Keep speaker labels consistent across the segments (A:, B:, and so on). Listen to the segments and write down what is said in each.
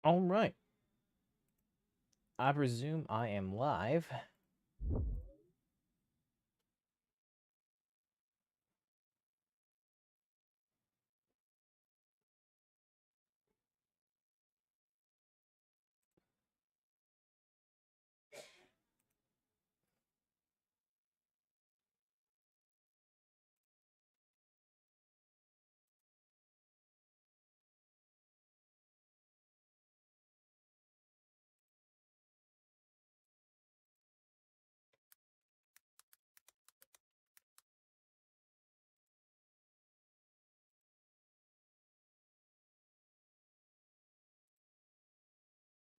A: All right. I presume I am live.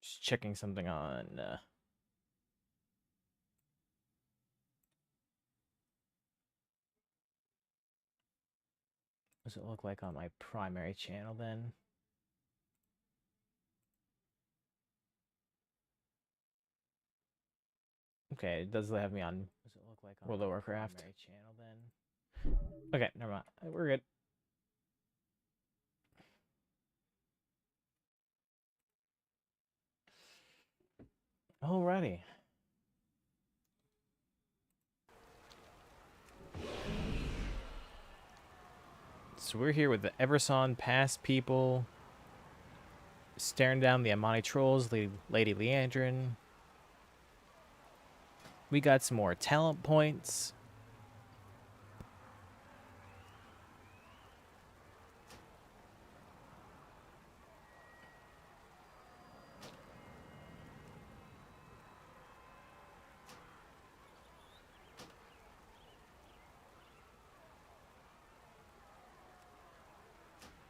A: Just checking something on. What does it look like on my primary channel then? Okay, it does have me on. Does it look like on World of Warcraft primary channel then? Okay, never mind. We're good. Alrighty. So we're here with the Everson Pass people, staring down the Amani trolls, Lady Leandrin. We got some more talent points.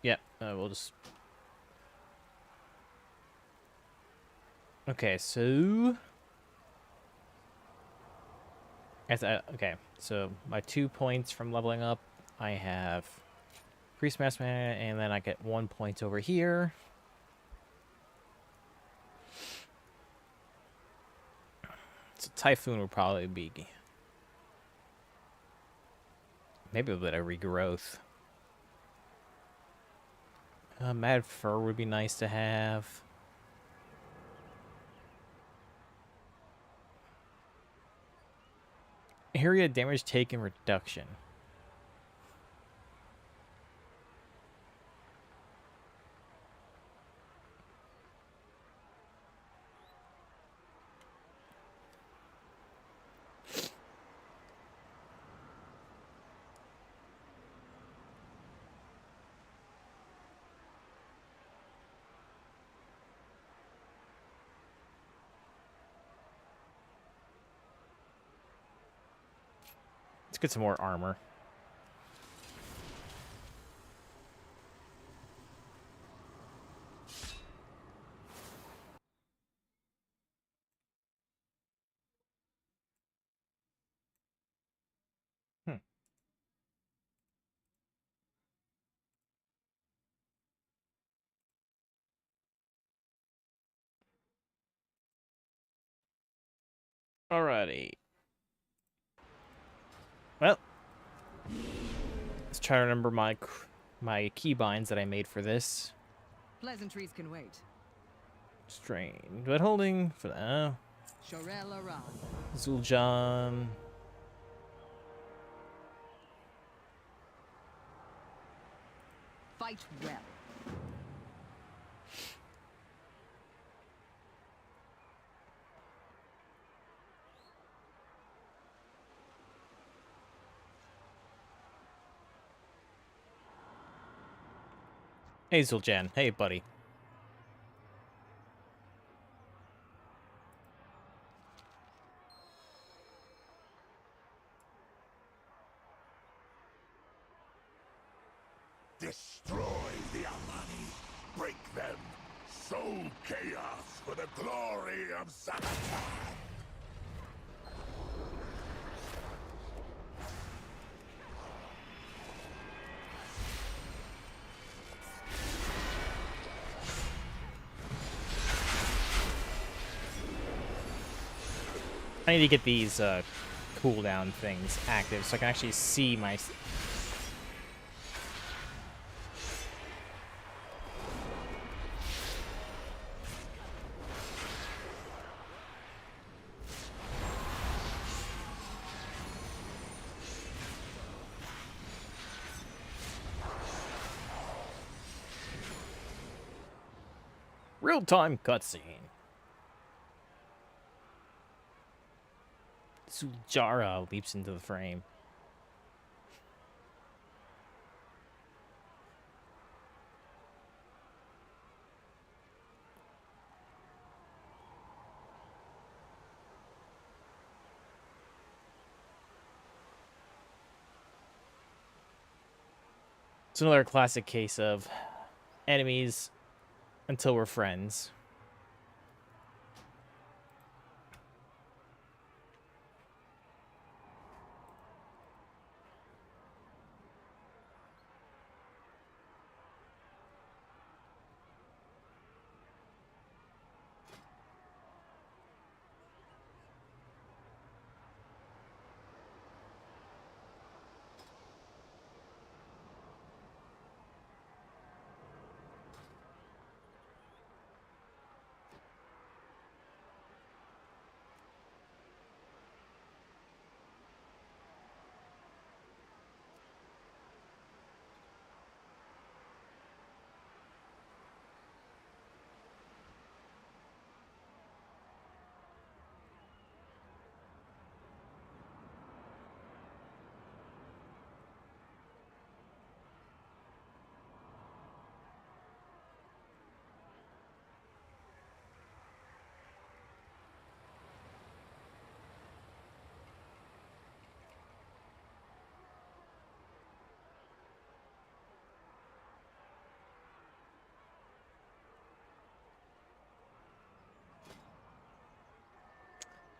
A: Yep, we'll just... Okay, so... Okay, so my 2 points from leveling up, I have Priest Mass Man, and then I get 1 point over here. So Typhoon will probably be... Maybe a bit of regrowth. Mad Fur would be nice to have. Area damage taken reduction. Let's get some more armor. Alrighty. Well, let's try to remember my keybinds that I made for this.
B: Pleasantries can wait.
A: Strain. But holding for now. Zul'Aman.
B: Fight well.
A: Hey, Zul'Aman. Hey, buddy.
C: Destroy the Amani. Break them. Sow chaos for the glory of Zul'Aman.
A: I need to get these cooldown things active so I can actually see my... Real-time cutscene. Zul'Aman leaps into the frame. It's another classic case of enemies until we're friends.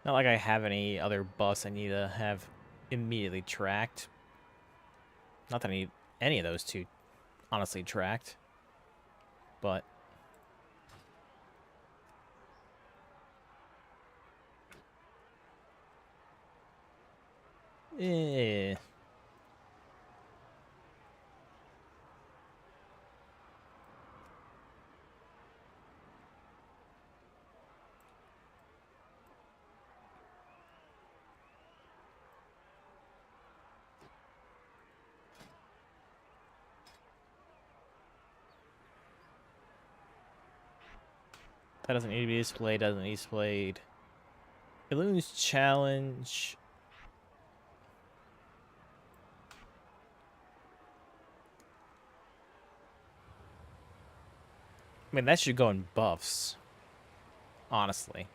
A: Not like I have any other buffs I need to have immediately tracked. Not that I need any of those two honestly tracked. But eh. That doesn't need to be displayed, doesn't need displayed. Illumin's challenge. I mean, that should go in buffs. Honestly.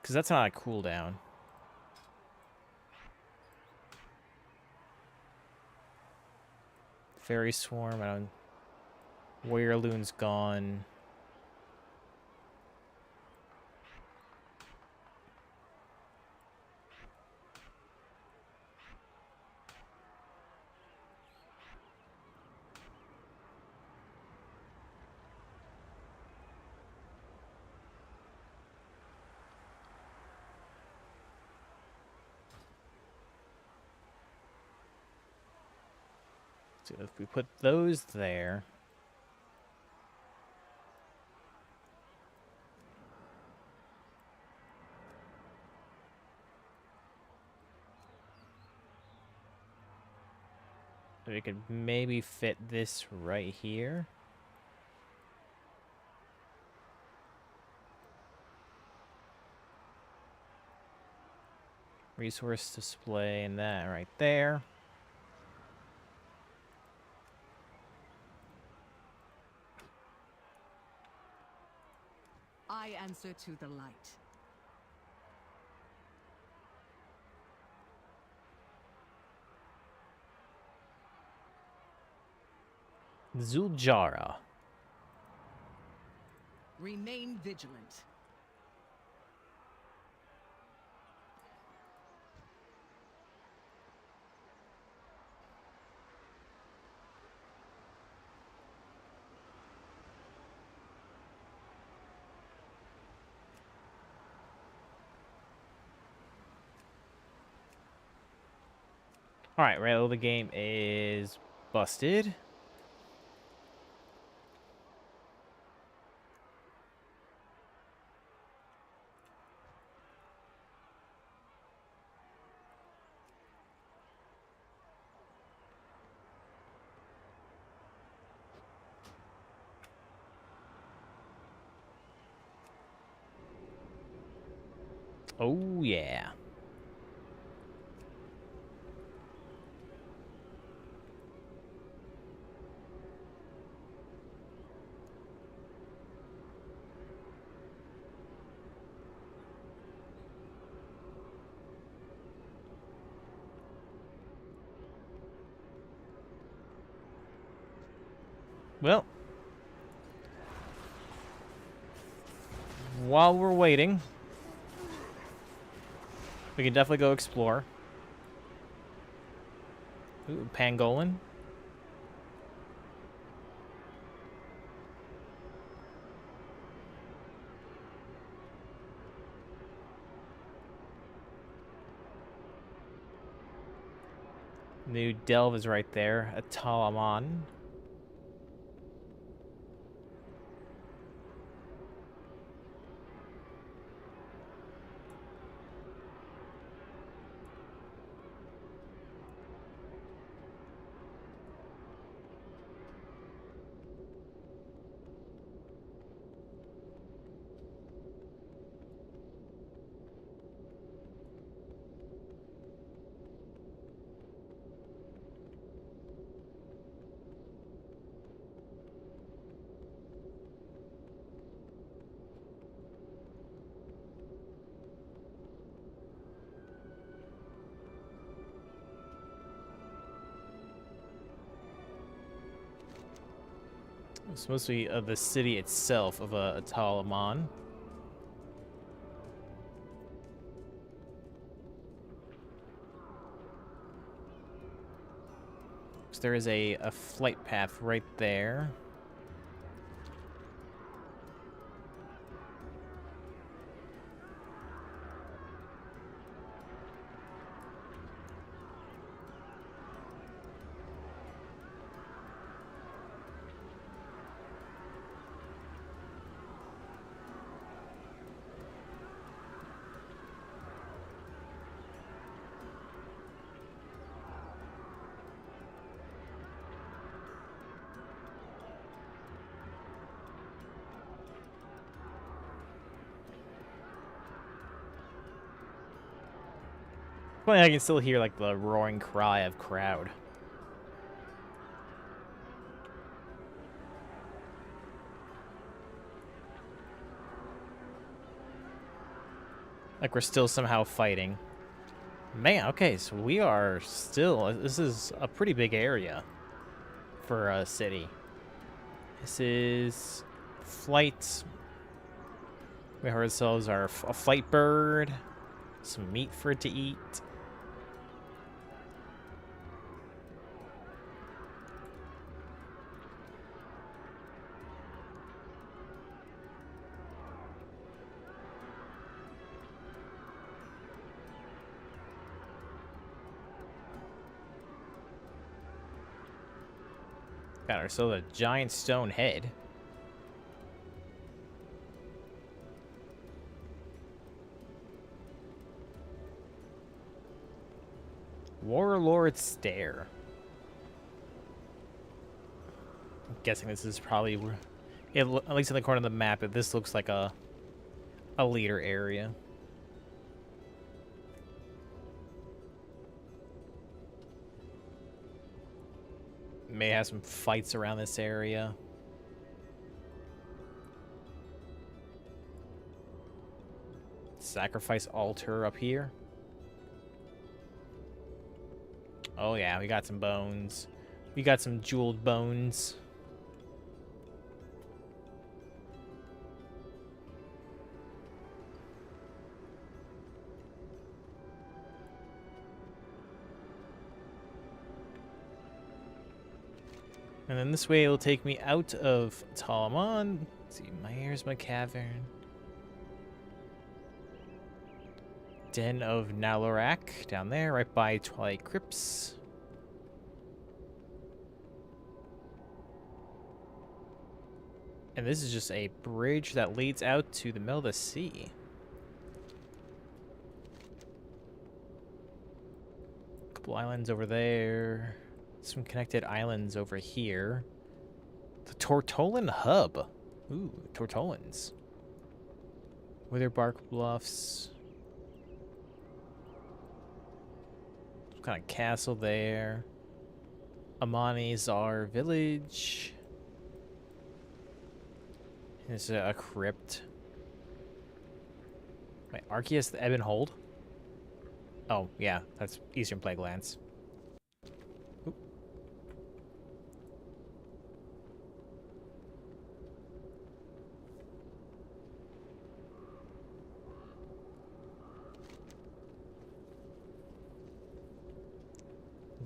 A: Because that's not a cooldown. Fairy Swarm, I don't... Warrior Loon's gone. So if we put those there... We could maybe fit this right here. Resource display and that right there.
B: I answer to the light.
A: Zul'Aman.
B: Remain vigilant.
A: Alright, rail of the game is busted. Oh, yeah. Well, while we're waiting, we can definitely go explore. Ooh, pangolin. New delve is right there. A Talaman. It's mostly of the city itself of a Talaman. So there is a flight path right there. Funny, I can still hear like the roaring cry of crowd. Like we're still somehow fighting. Man, okay, so we are still... This is a pretty big area for a city. This is flight. We have ourselves a flight bird. Some meat for it to eat. Got ourselves a giant stone head. Warlord Stare. I'm guessing this is probably where, at least in the corner of the map, if this looks like a leader area. May have some fights around this area. Sacrifice altar up here. Oh yeah, we got some bones. We got some jeweled bones. And then this way it'll take me out of Talaman. Let's see, here's my cavern. Den of Nalorak down there, right by Twilight Crypts. And this is just a bridge that leads out to the middle of the sea. Couple islands over there. Some connected islands over here. The Tortolan Hub. Ooh, Tortolans. Witherbark Bluffs. kind of castle there. Amani's our village. It's a crypt. Wait, Arceus the Ebb and Hold? Oh, yeah, that's Eastern Plaguelands. Oop.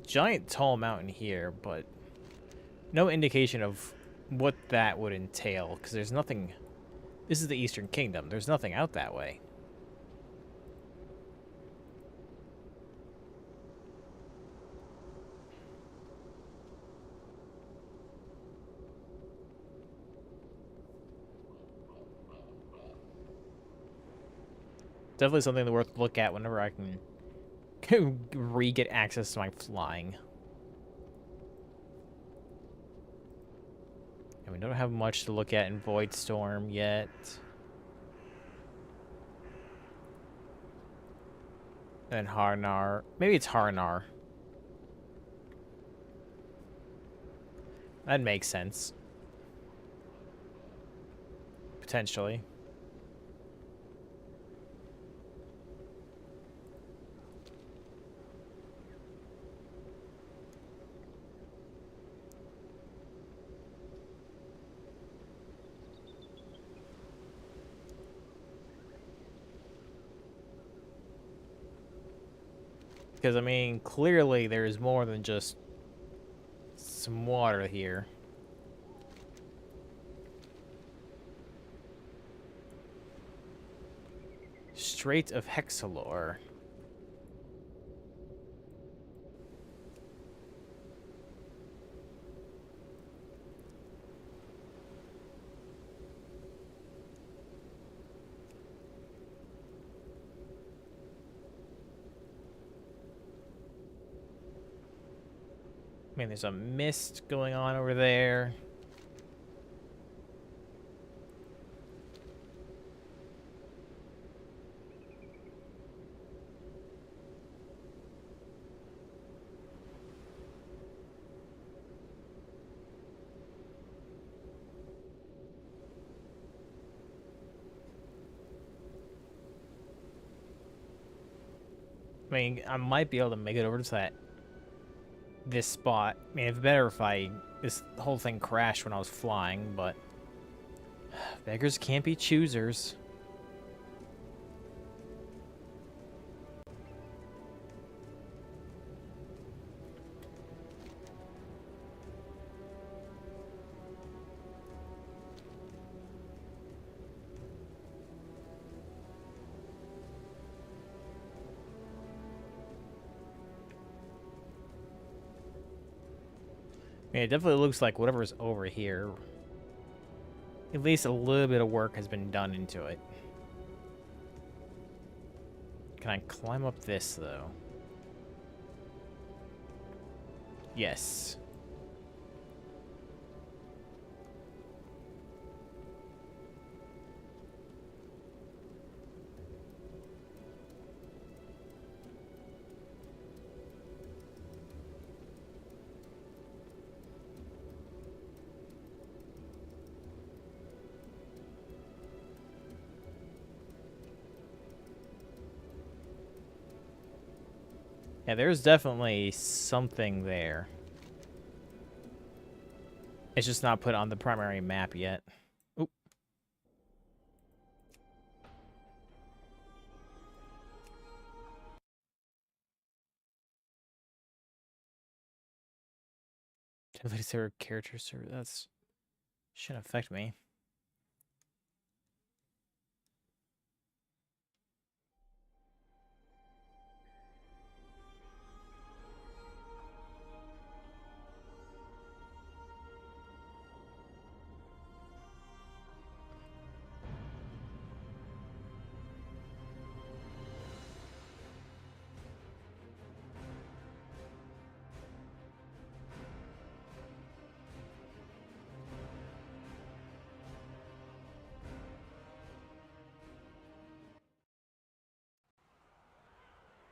A: Giant tall mountain here, but no indication of what that would entail, because there's nothing... This is the Eastern Kingdom. There's nothing out that way. Definitely something worth to look at whenever I can re-get access to my flying. And we don't have much to look at in Void Storm yet. And Harnar. Maybe it's Harnar. That makes sense. Potentially. Because, I mean, clearly there's more than just some water here. Strait of Hexalore. I mean, there's a mist going on over there. I mean, I might be able to make it over to this spot. I mean, it's better if this whole thing crashed when I was flying, but beggars can't be choosers. I mean, it definitely looks like whatever's over here, at least a little bit of work has been done into it. Can I climb up this, though? Yes. Yeah, there's definitely something there. It's just not put on the primary map yet. Oop. Definitely zero character server. That's shouldn't affect me.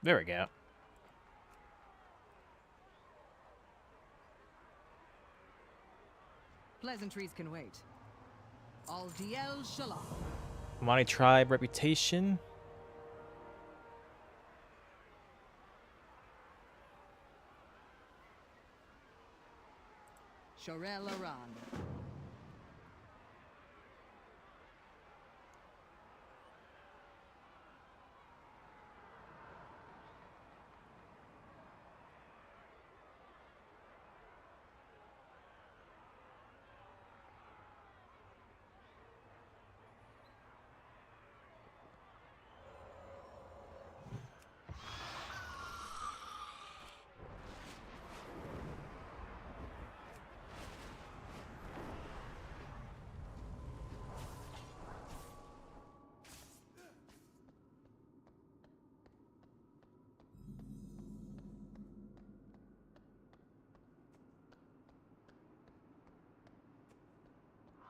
A: There we go.
B: Pleasantries can wait. All DL Shalom.
A: Money tribe reputation.
B: Shorel Aran.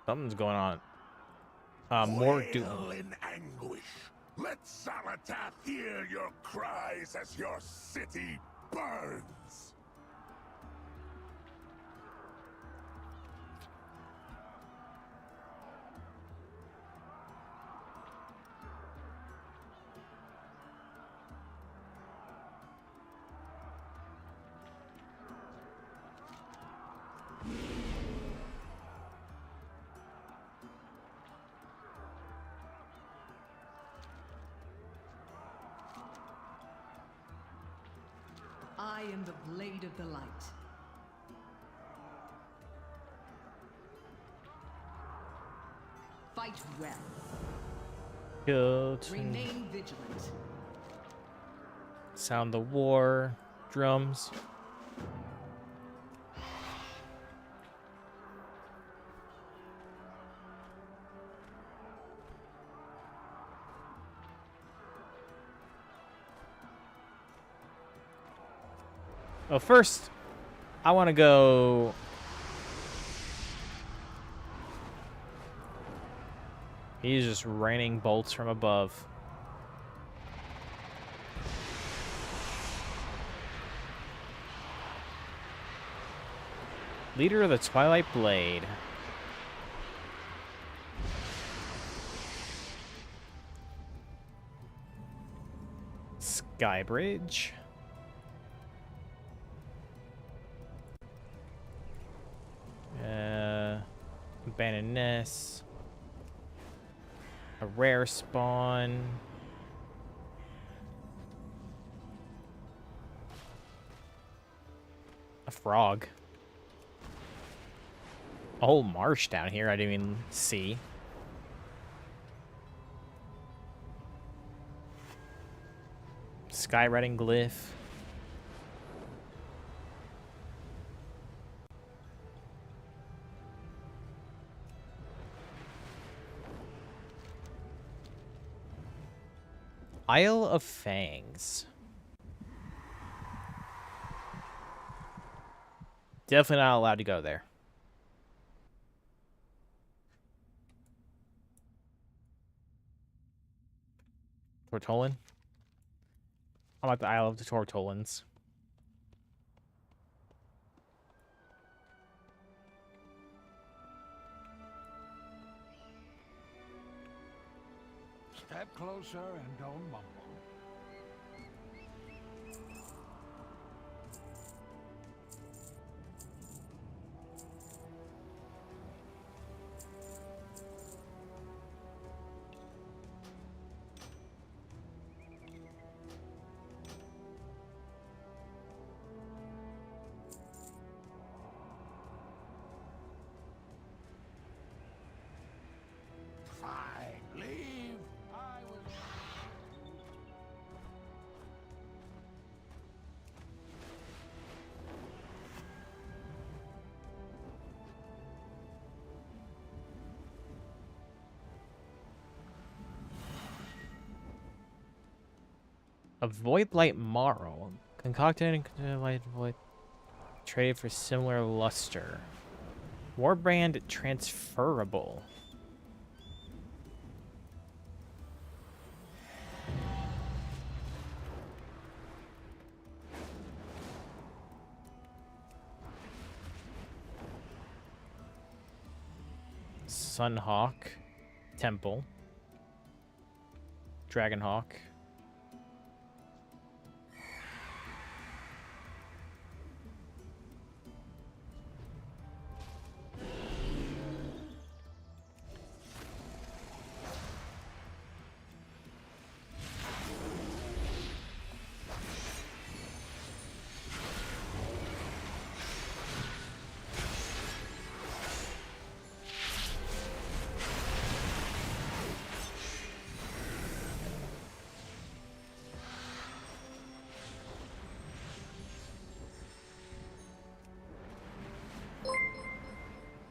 A: Something's going on. More
C: Wail
A: doom.
C: in anguish. Let Salatath hear your cries as your city burns.
B: I am the blade of the light. Fight well.
A: Go to
B: Remain vigilant.
A: sound the war drums. Well, first, I want to go. He's just raining bolts from above. Leader of the Twilight Blade. Skybridge. Abandoned Nest. A rare spawn. A frog. A whole marsh down here I didn't even see. Skywriting glyph. Isle of Fangs. Definitely not allowed to go there. Tortolan? I'm at the Isle of the Tortolans.
D: Step closer and don't mumble. Fine, leave. I will.
A: A Voidblight Marl. Concocted and light void. Traded for similar luster. Warbrand transferable. Sunhawk Temple. Dragonhawk.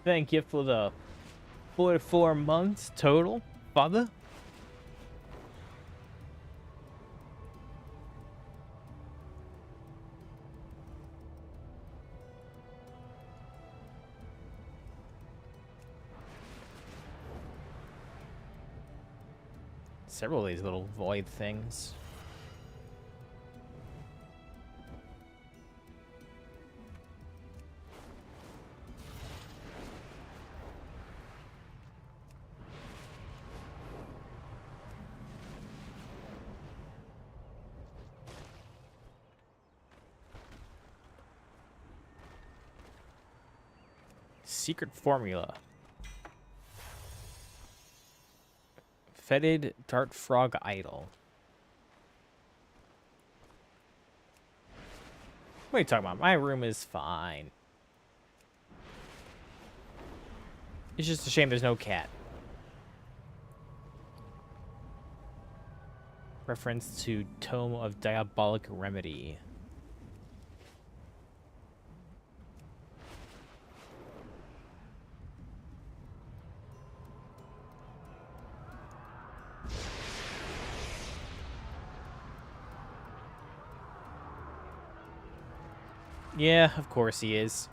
A: Thank you for the 44 months total, father. Several of these little void things. Secret formula. Fetid dart frog idol. What are you talking about? My room is fine. It's just a shame there's no cat. Reference to Tome of Diabolic Remedy. Yeah, of course he is.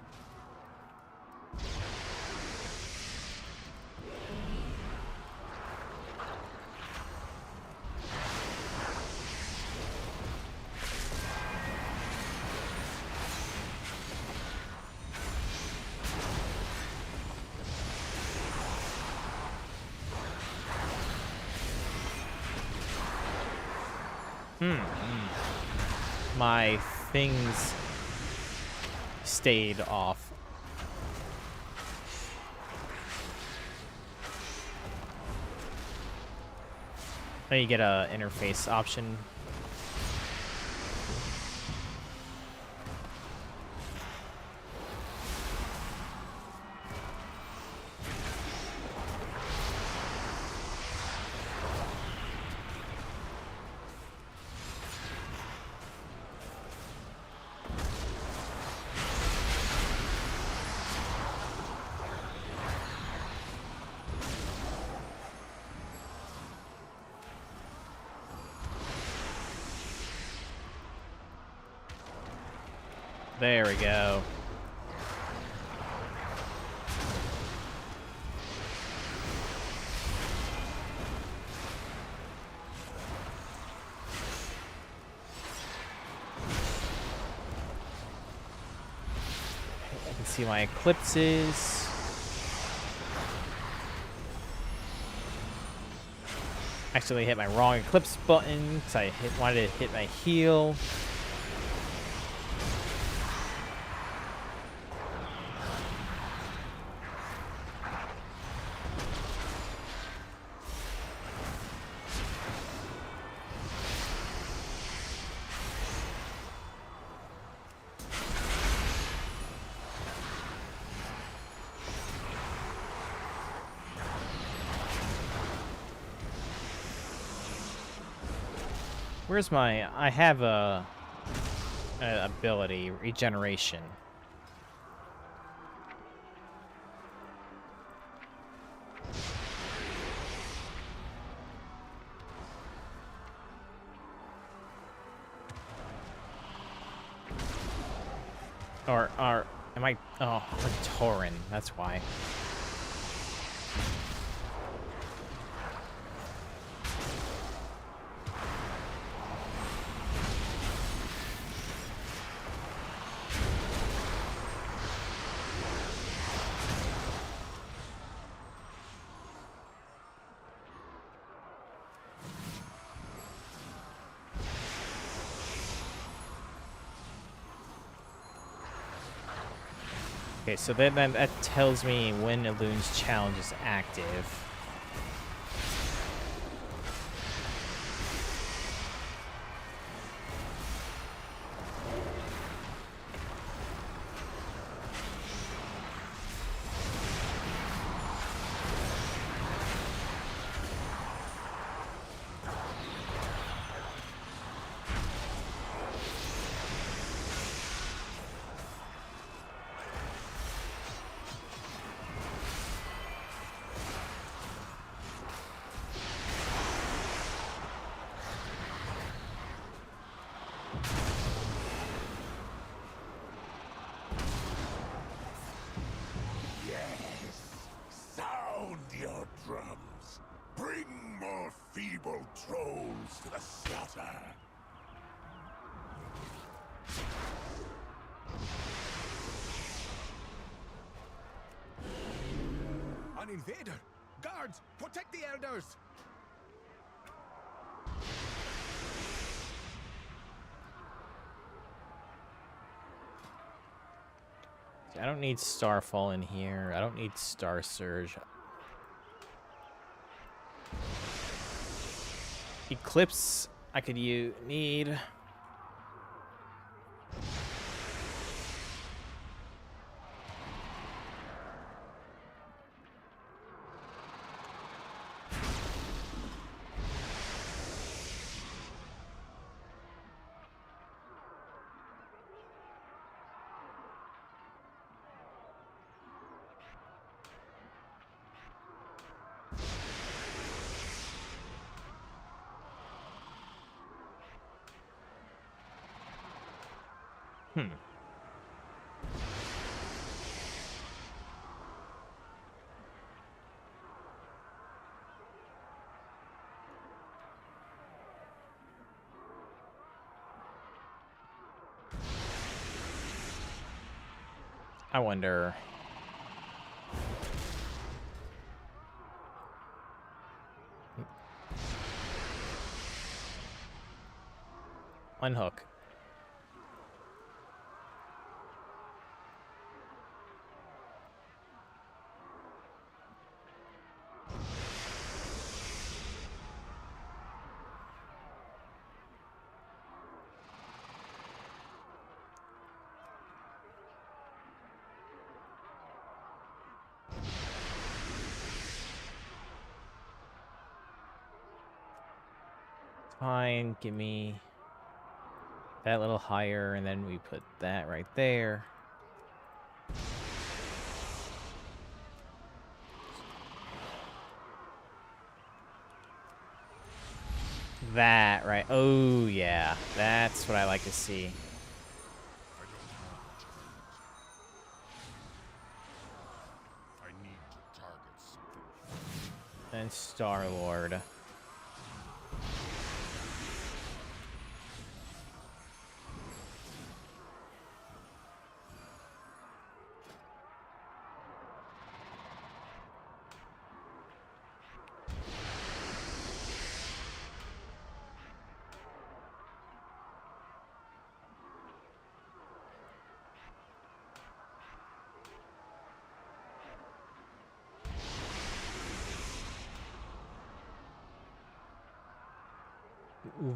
A: My things stayed off. Then you get a interface option. There we go. I can see my eclipses. Actually hit my wrong eclipse button because I wanted to hit my heal. Where's my... I have a ability, regeneration. Or am I... Oh, I'm Tauren, that's why. Okay, so then that tells me when Elun's challenge is active.
C: Sound your drums. Bring more feeble trolls to the slaughter.
E: An invader! Guards, protect the elders!
A: I don't need Starfall in here. I don't need Star Surge. Eclipse, I could need. I wonder. Unhook. Fine, give me that a little higher, and then we put that right there. That, right. Oh, yeah. That's what I like to see.
C: I need to target something.
A: And Star-Lord.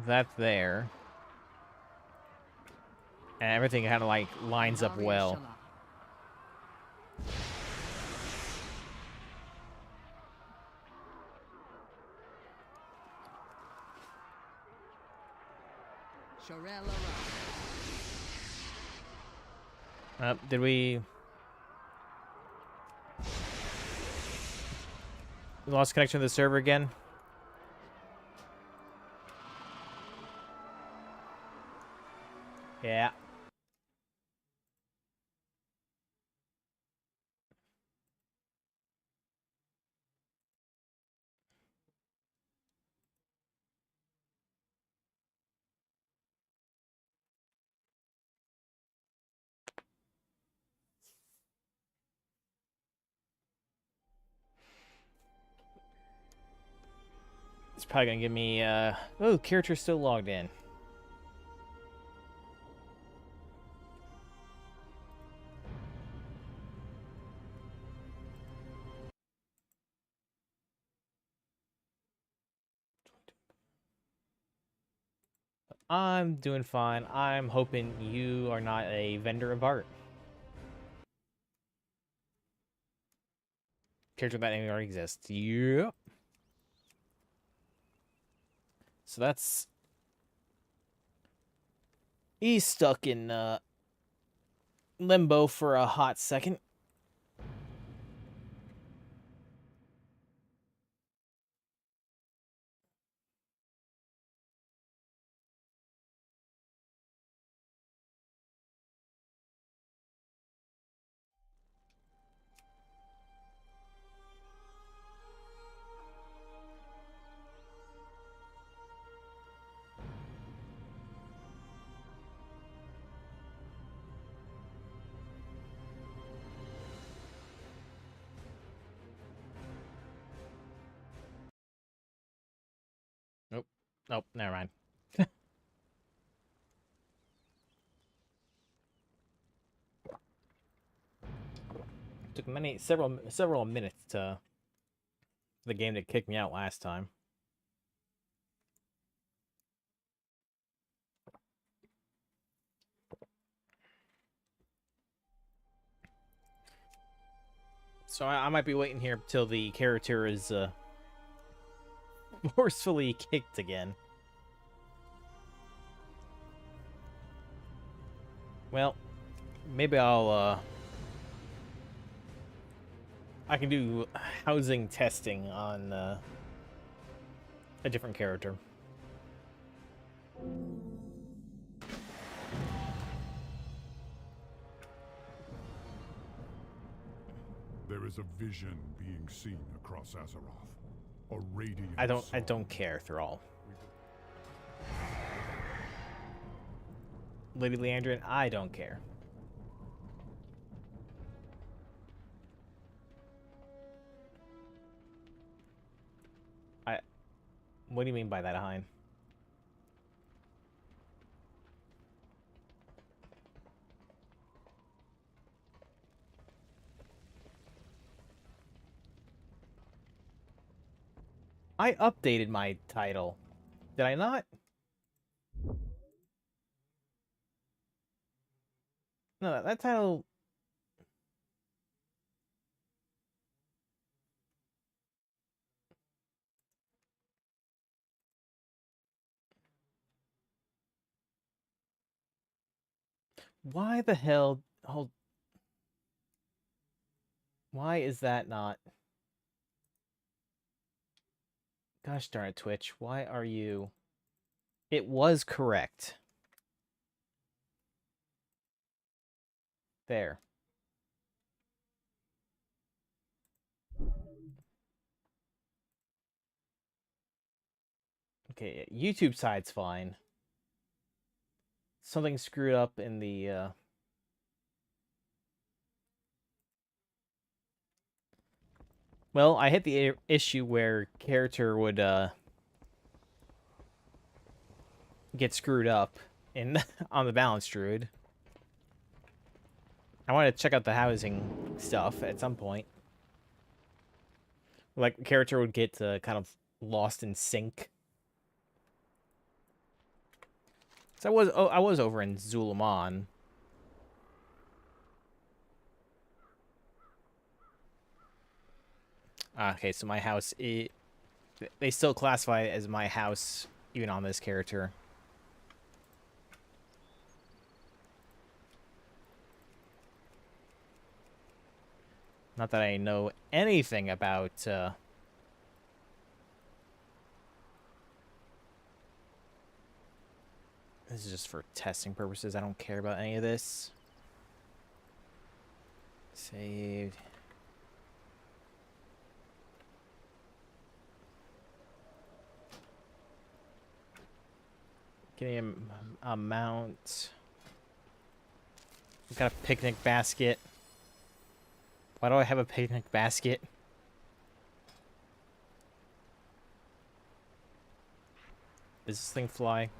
A: That's there. And everything kind of like lines up well. Did we lost connection to the server again? Yeah. It's probably gonna give me oh, character still logged in. I'm doing fine. I'm hoping you are not a vendor of art. Character that name already exists. Yep. So that's... He's stuck in limbo for a hot second. Nope. Nope, never mind. Took several minutes to for the game to kick me out last time. So I might be waiting here till the character is forcefully kicked again. Well, maybe I can do housing testing on a different character.
C: There is a vision being seen across Azeroth. A radiant
A: I
C: soul.
A: don't care, Thrall. Lady Leandrin, I don't care. What do you mean by that, Hein? I updated my title. Did I not? No, that title... Why the hell... Hold... Why is that not... Gosh darn it, Twitch. Why are you... It was correct. There. Okay, YouTube side's fine. Something screwed up in the... Well, I hit the issue where character would get screwed up in on the balance druid. I want to check out the housing stuff at some point. Like character would get kind of lost in sync. So I was over in Zul'Aman. Okay, so my house, they still classify it as my house, even on this character. Not that I know anything about, this is just for testing purposes. I don't care about any of this. Saved. Getting a mount. We've got a picnic basket. Why do I have a picnic basket? Does this thing fly?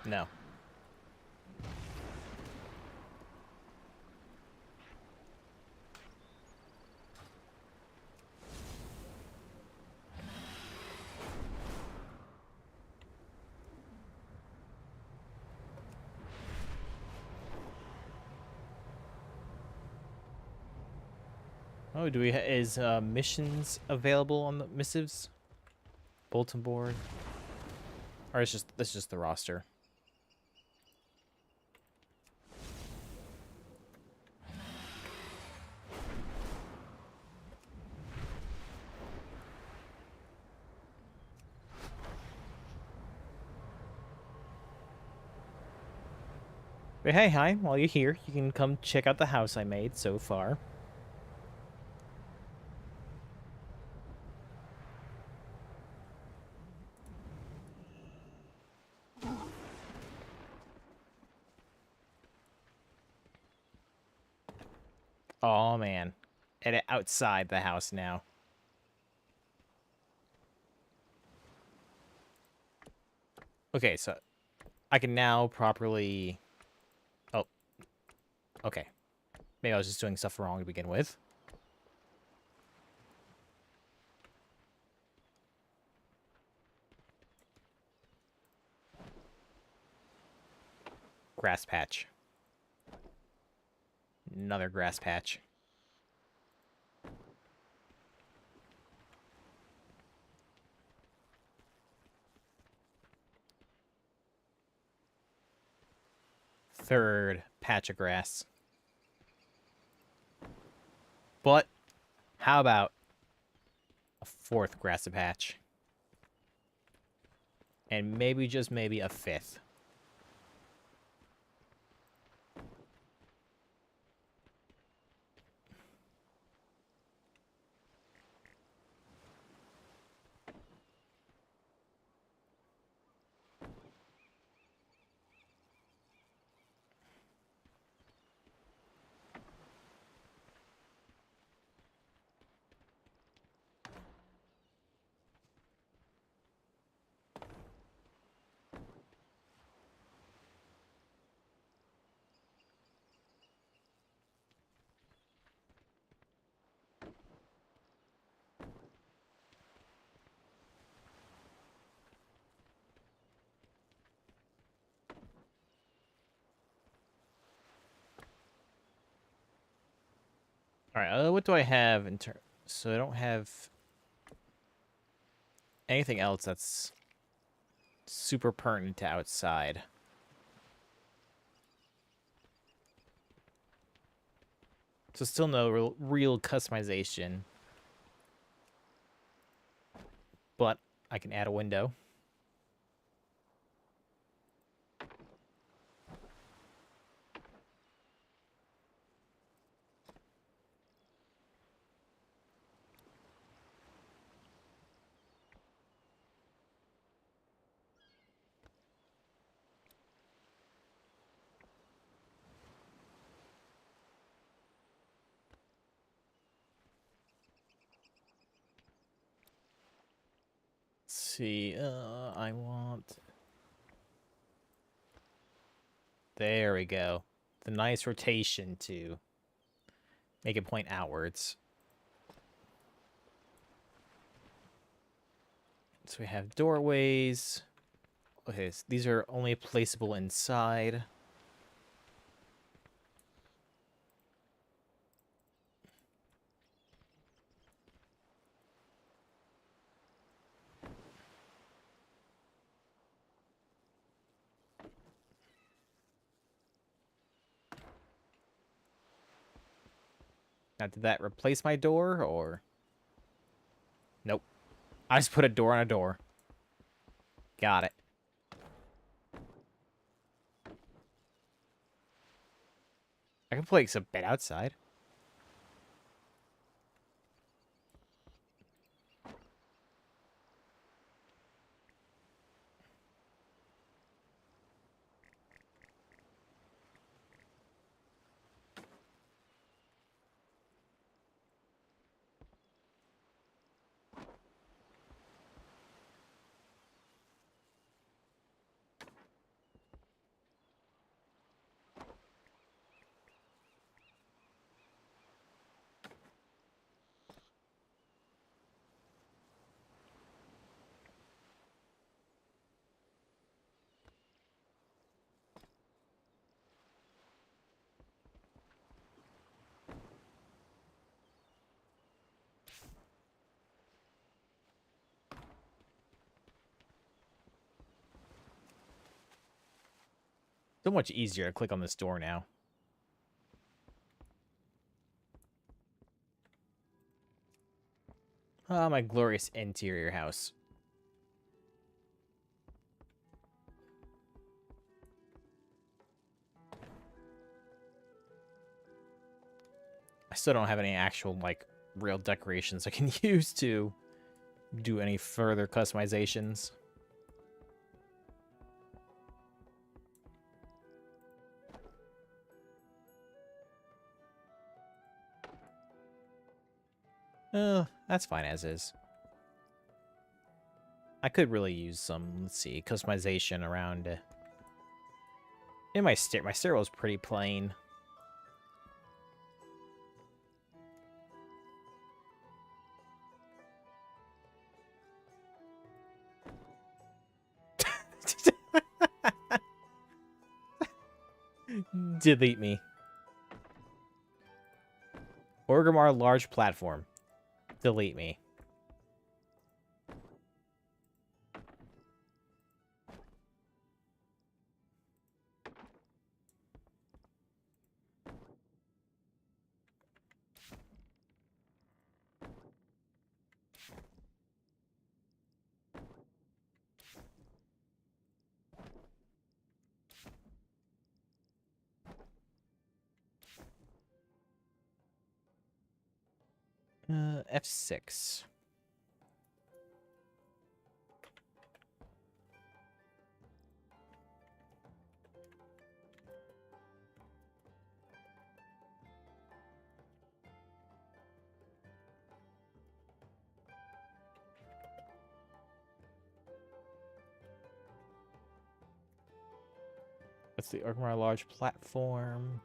A: No. Oh, is missions available on the missives? Bulletin board? Or that's just the roster. But hey, hi, while you're here, you can come check out the house I made so far. Oh man, and outside the house now. Okay, so I can now properly... Oh, okay. Maybe I was just doing stuff wrong to begin with. Grass patch. Another grass patch. Third patch of grass. But how about a fourth grassy patch? And maybe, just maybe, a fifth. Alright, what do I have in turn? So I don't have anything else that's super pertinent to outside. So still no real customization. But I can add a window. Let's see, I want... There we go. The nice rotation to make it point outwards. So we have doorways. Okay, so these are only placeable inside. Now, did that replace my door, or... Nope. I just put a door on a door. Got it. I can place a bed outside. So much easier to click on this door now. Ah, my glorious interior house. I still don't have any actual, like, real decorations I can use to do any further customizations. That's fine as is. I could really use some, let's see, customization around... in my stairwell is pretty plain. Delete me. Orgrimmar large platform. Delete me. F6. What's the Orgrimmar large platform?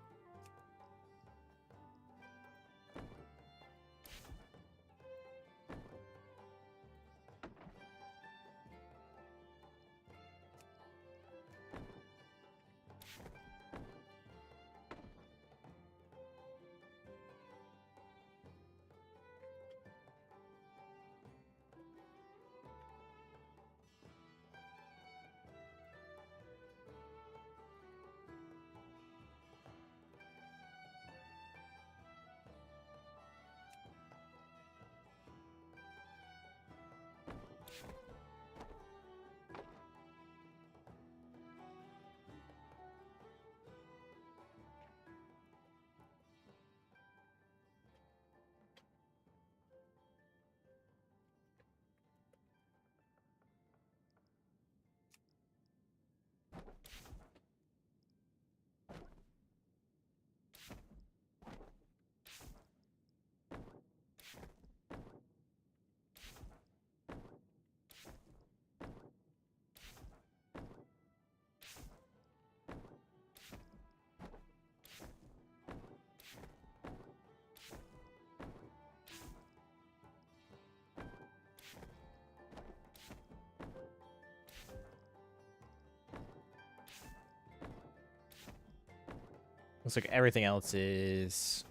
A: Looks like everything else is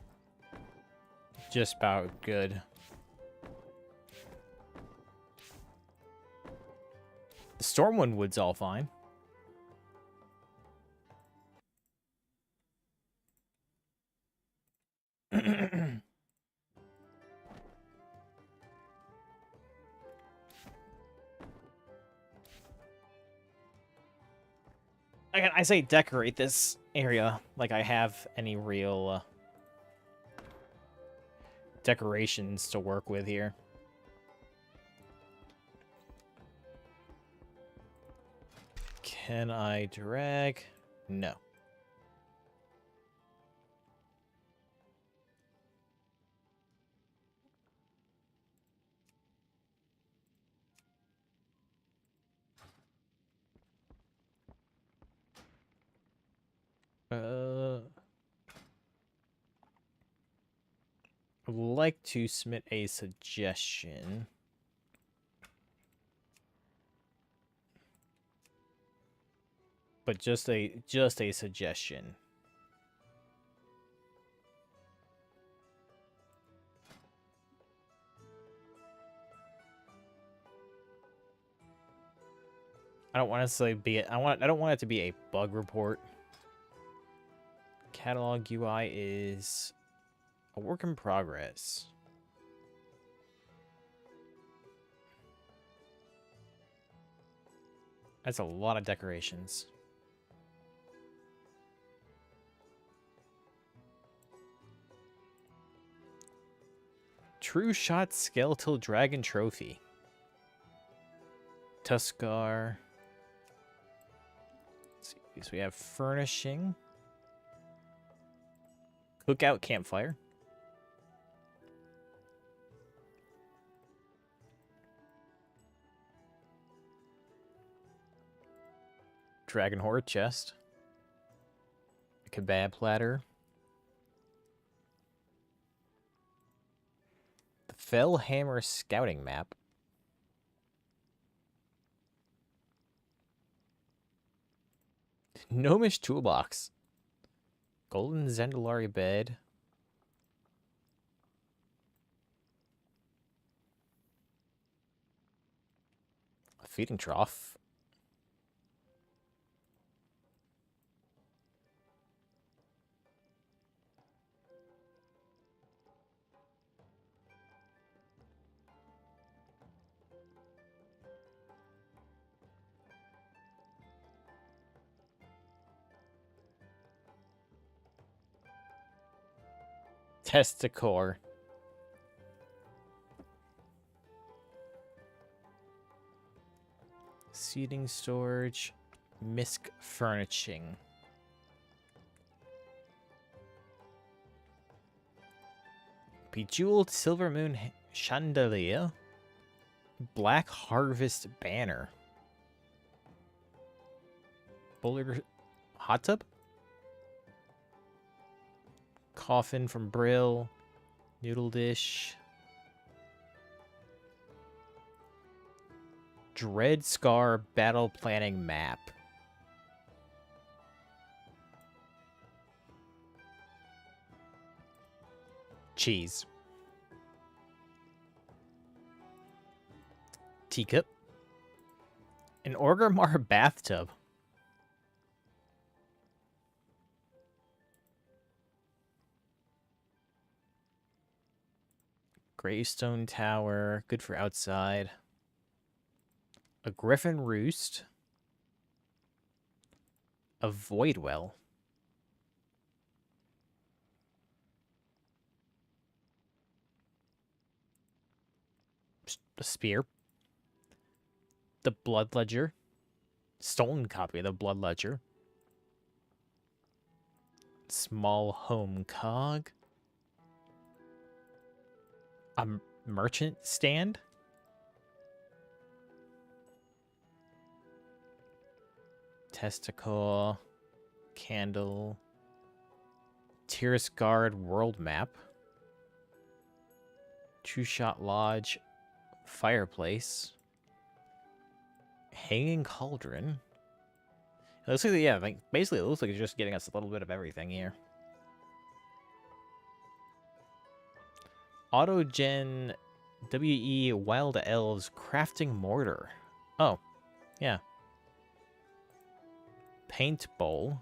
A: just about good. The Stormwind Wood's all fine. Again, I say decorate this area like I have any real decorations to work with here. Can I drag? No. I would like to submit a suggestion. But just a suggestion. I don't want it to be I don't want it to be a bug report. Catalog UI is a work in progress. That's a lot of decorations. True Shot Skeletal Dragon Trophy. Tuskar. Let's see, so we have furnishing. Cookout campfire. Dragon Horde chest. A kebab platter. The Fellhammer scouting map. Gnomish toolbox. Golden Zendalari bed. A feeding trough. Testicore. Seating storage. Misk furnishing. Bejeweled Silver Moon chandelier. Black Harvest banner. Boulder hot tub. Coffin from Brill. Noodle dish. Dread Scar battle planning map. Cheese. Teacup. An Orgrimmar bathtub. Greystone Tower, good for outside. A Griffin Roost. A Void Well. A Spear. The Blood Ledger. Stolen copy of the Blood Ledger. Small home cog. A merchant stand. Testicle. Candle. Tiras Guard world map. Two Shot Lodge. Fireplace. Hanging Cauldron. It looks like, yeah, like basically it looks like it's just getting us a little bit of everything here. Autogen WE Wild Elves Crafting Mortar. Oh, yeah. Paint Bowl.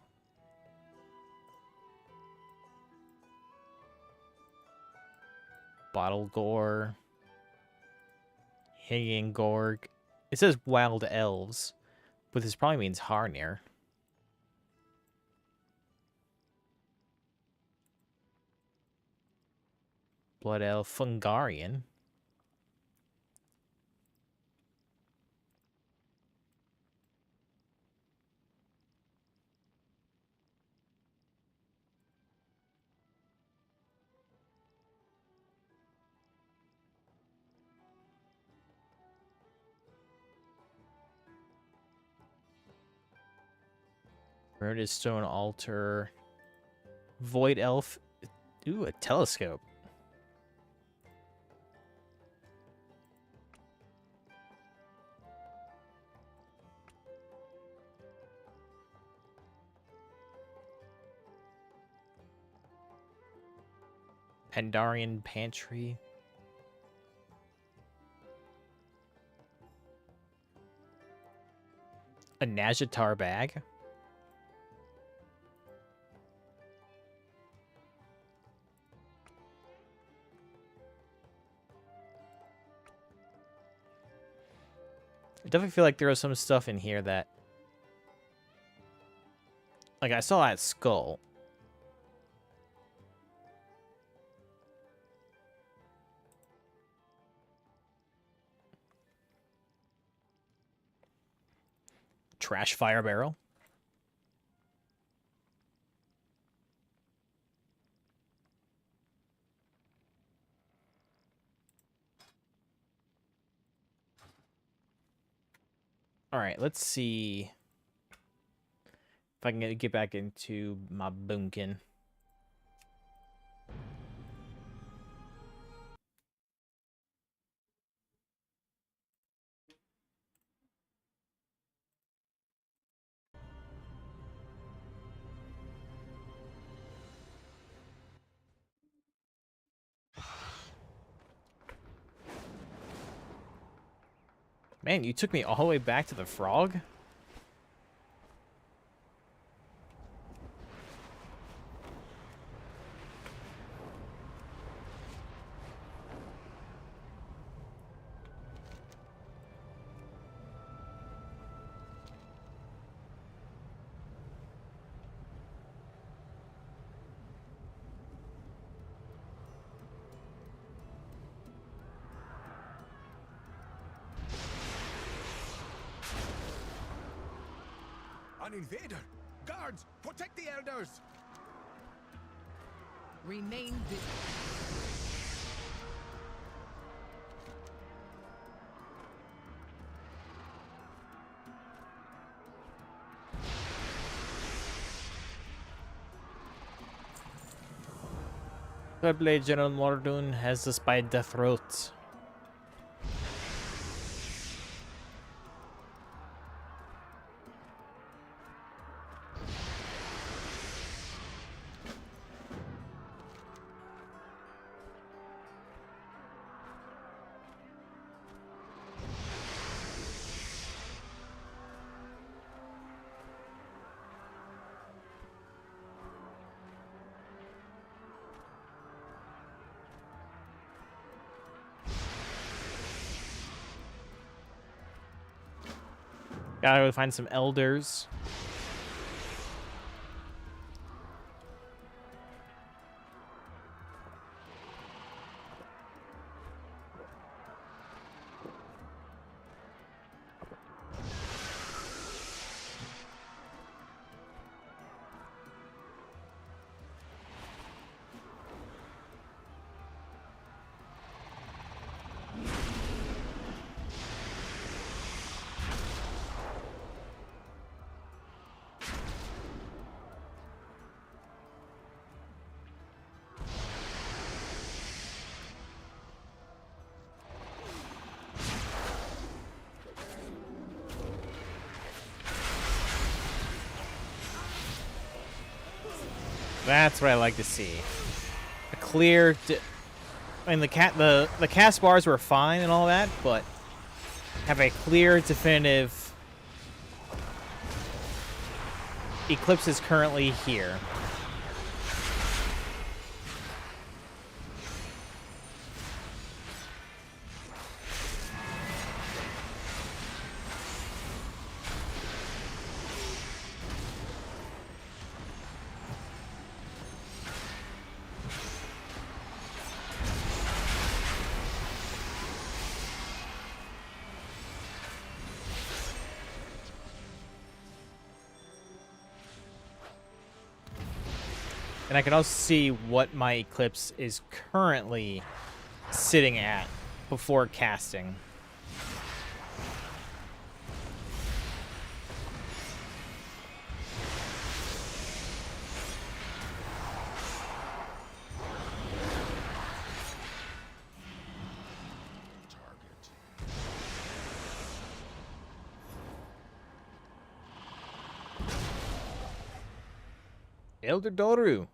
A: Bottle Gore. Hanging Gorg. It says Wild Elves, but this probably means Harnir. Blood Elf Fungarian. Murdered Stone Altar. Void Elf. Ooh, a telescope. Pandarian Pantry. A Najatar bag. I definitely feel like there was some stuff in here that... Like, I saw that skull. Trash fire barrel. All right, let's see if I can get back into my boomkin. Man, you took me all the way back to the frog?
E: An invader! Guards, protect the elders!
B: Remain vigilant.
A: Bloodblade General Mordoon has us by the throat. Gotta go find some elders. That's what I like to see. A clear... I mean, the cast bars were fine and all that, but have a clear, definitive... Eclipse is currently here. And I can also see what my Eclipse is currently sitting at before casting. Elder Doru.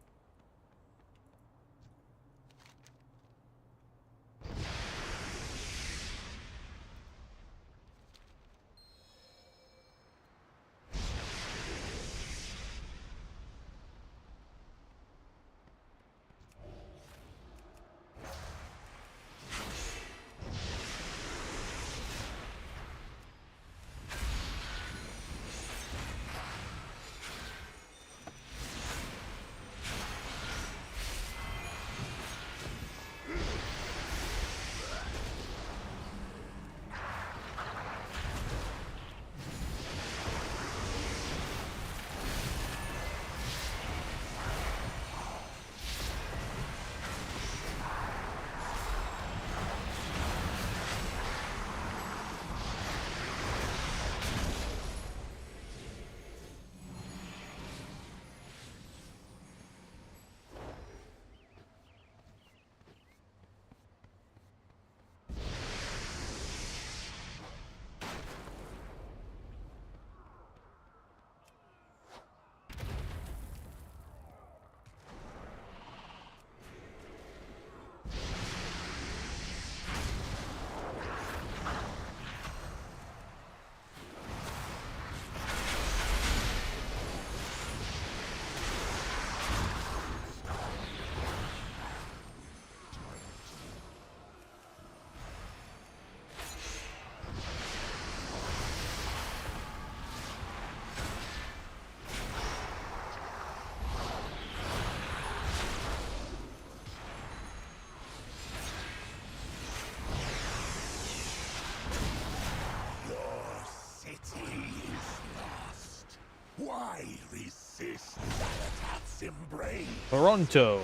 A: Toronto,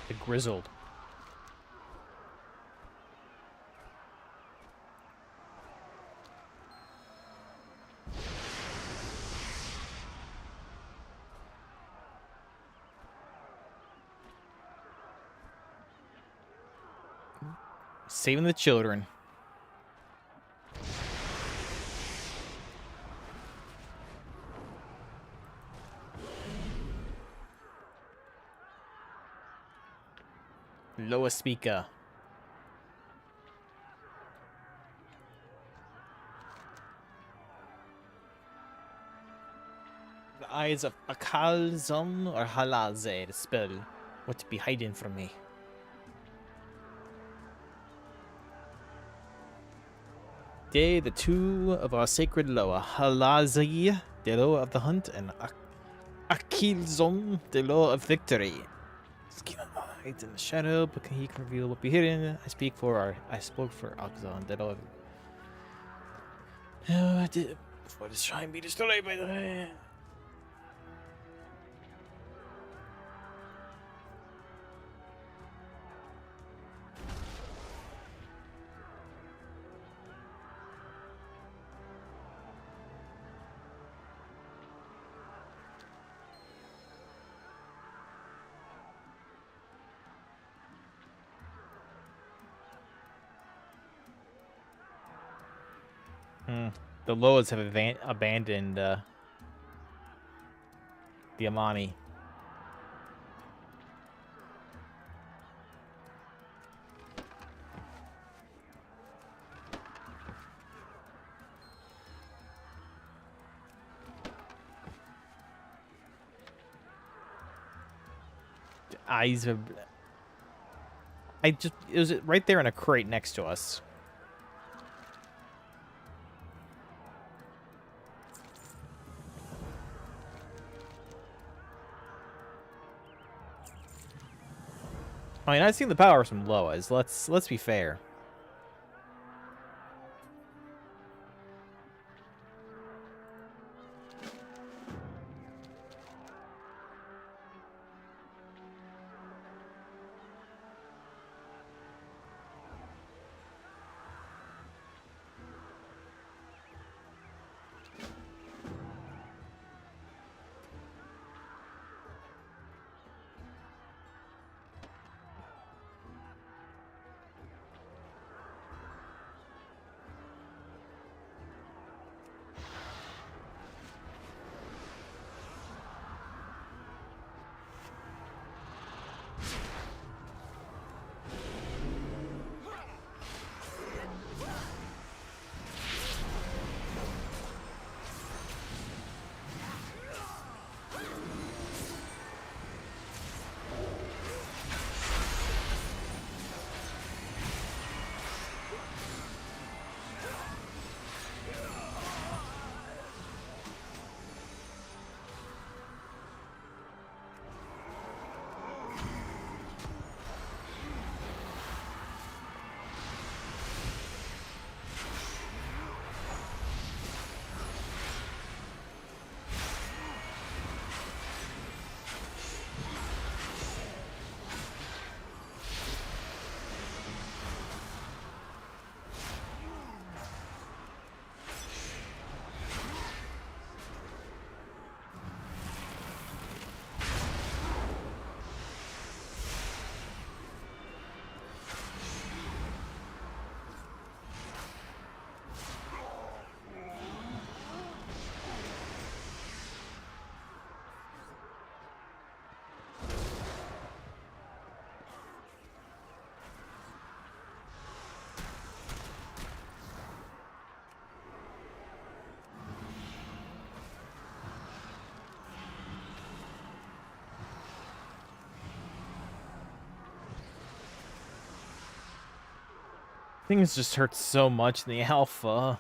A: the grizzled. Saving the children. Loa speaker. The eyes of Akalzon or Halaze, the spell. What to be hiding from me? Day, the two of our sacred Loa, Halazi, the Loa of the hunt, and Akilzon, the Loa of victory. Hides in the shadow, but he can reveal what be hidden. I spoke for Akzon, the Loa of... Oh, I did. Before this shrine be destroyed by the... The Loas have abandoned the Amani. The eyes of... it was right there in a crate next to us. I mean, I've seen the power from Loas. Let's be fair. Things just hurt so much in the alpha.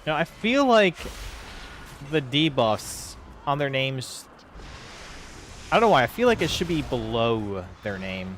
A: Now, I feel like the debuffs on their names... I don't know why. I feel like it should be below their name.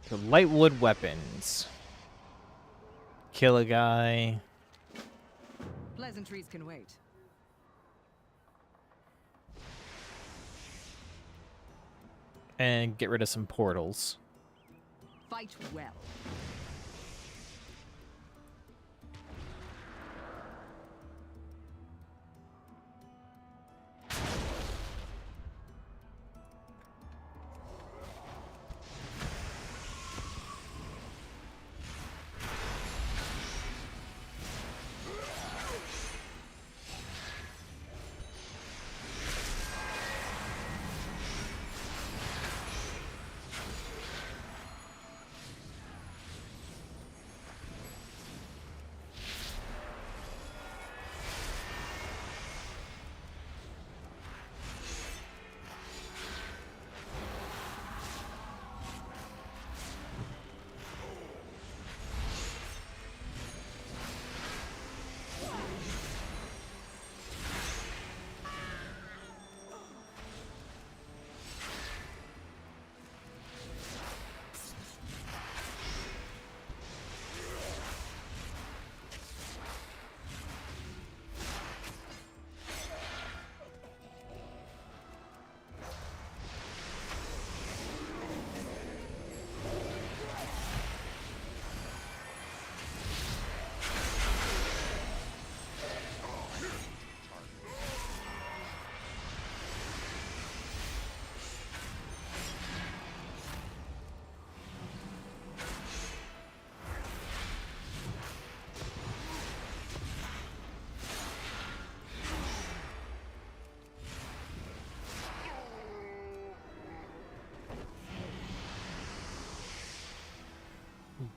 A: So light wood weapons. Kill a guy.
B: Pleasantries can wait.
A: And get rid of some portals.
B: Fight well.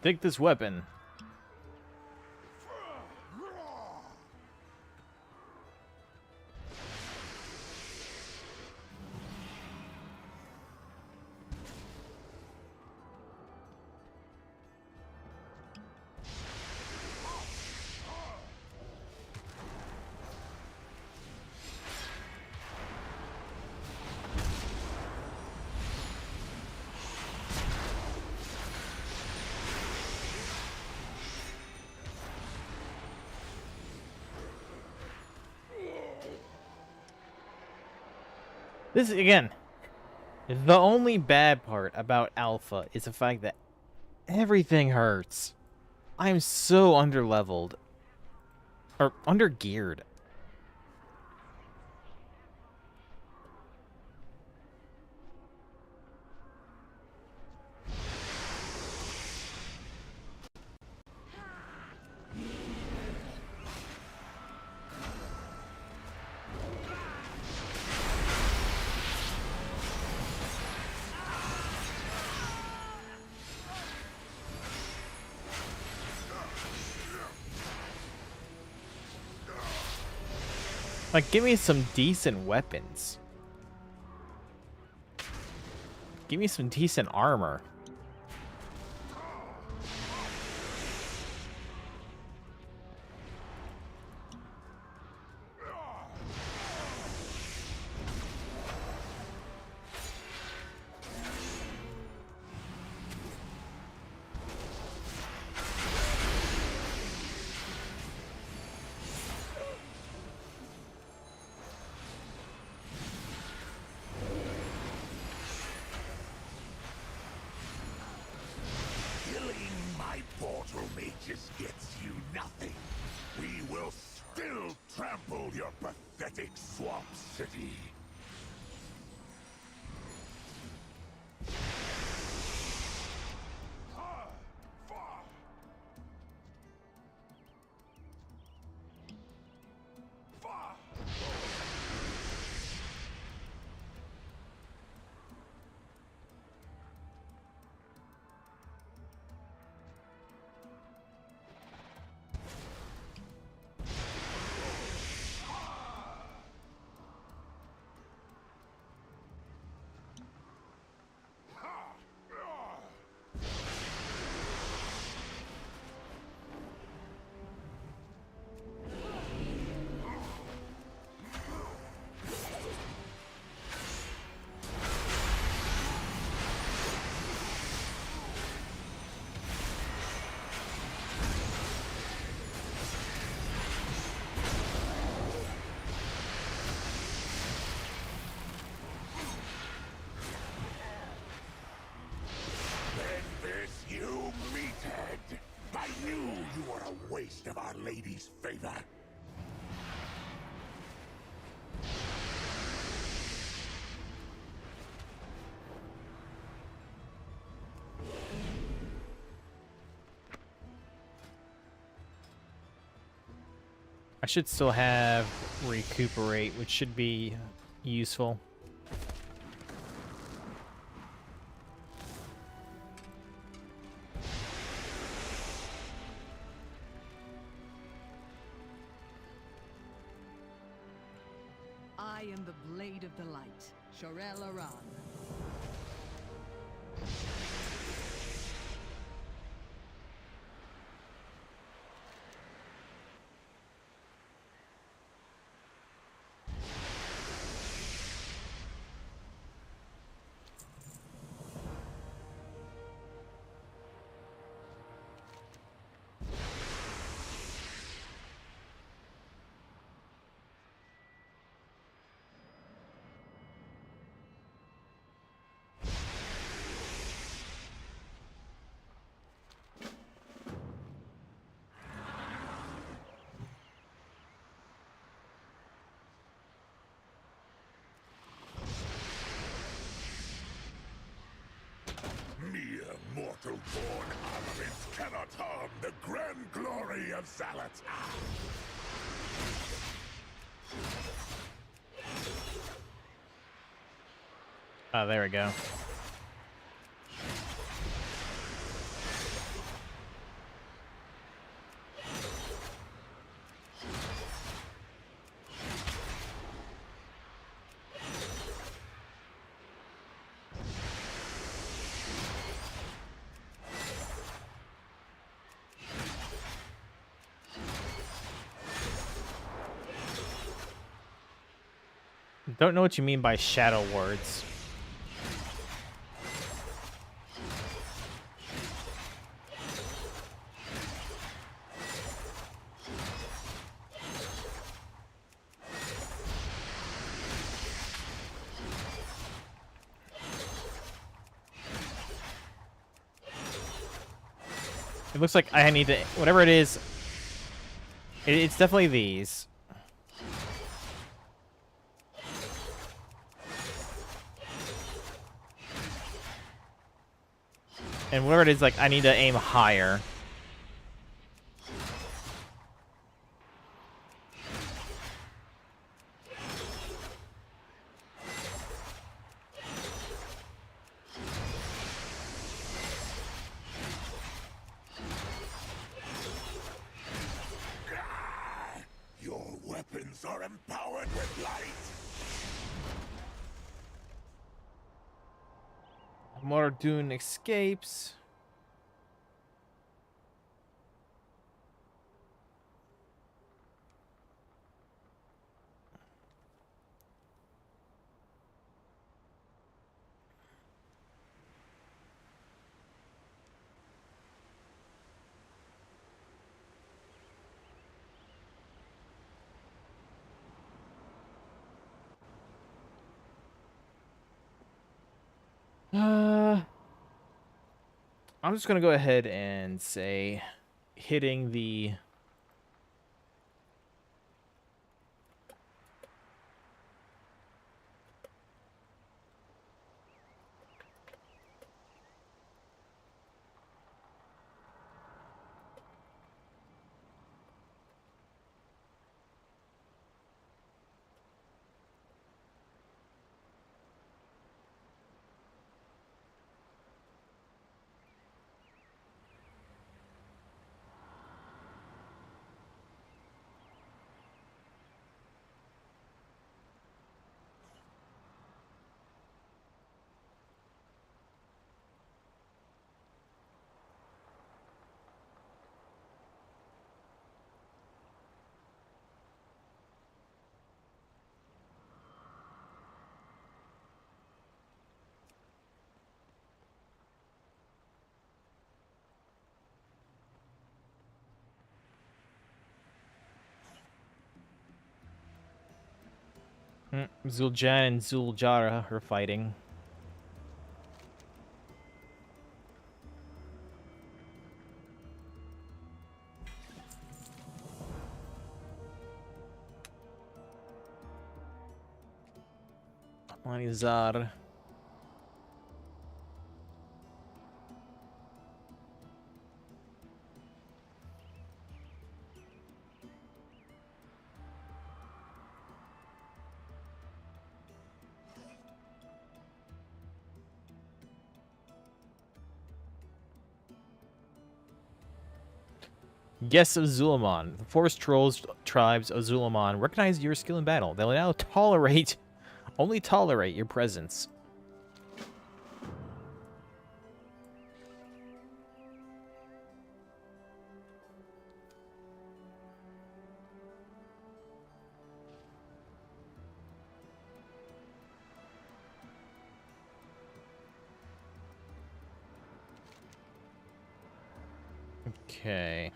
A: Take this weapon. This, again, the only bad part about Alpha is the fact that everything hurts. I'm so underleveled. Or undergeared. Like, give me some decent weapons. Give me some decent armor.
C: Portal mages gets you nothing. We will still trample your pathetic swamp city. lady's favor.
A: I should still have recuperate, which should be useful.
B: I am the blade of the light, Zul'Aman.
C: Mere mortal-born armaments cannot harm the grand glory of Zalat.
A: Oh, there we go. Don't know what you mean by shadow words. It looks like I need to, whatever it is, it's definitely these. And whatever it is, like, I need to aim higher.
C: Your weapons are empowered with light.
A: Mordoon escapes. I'm just gonna go ahead and say hitting the Zul'Jan and Zul'Jara are fighting. Anizar. Guests of Zul'Aman. The forest trolls tribes of Zul'Aman recognize your skill in battle. They'll now only tolerate your presence. Okay.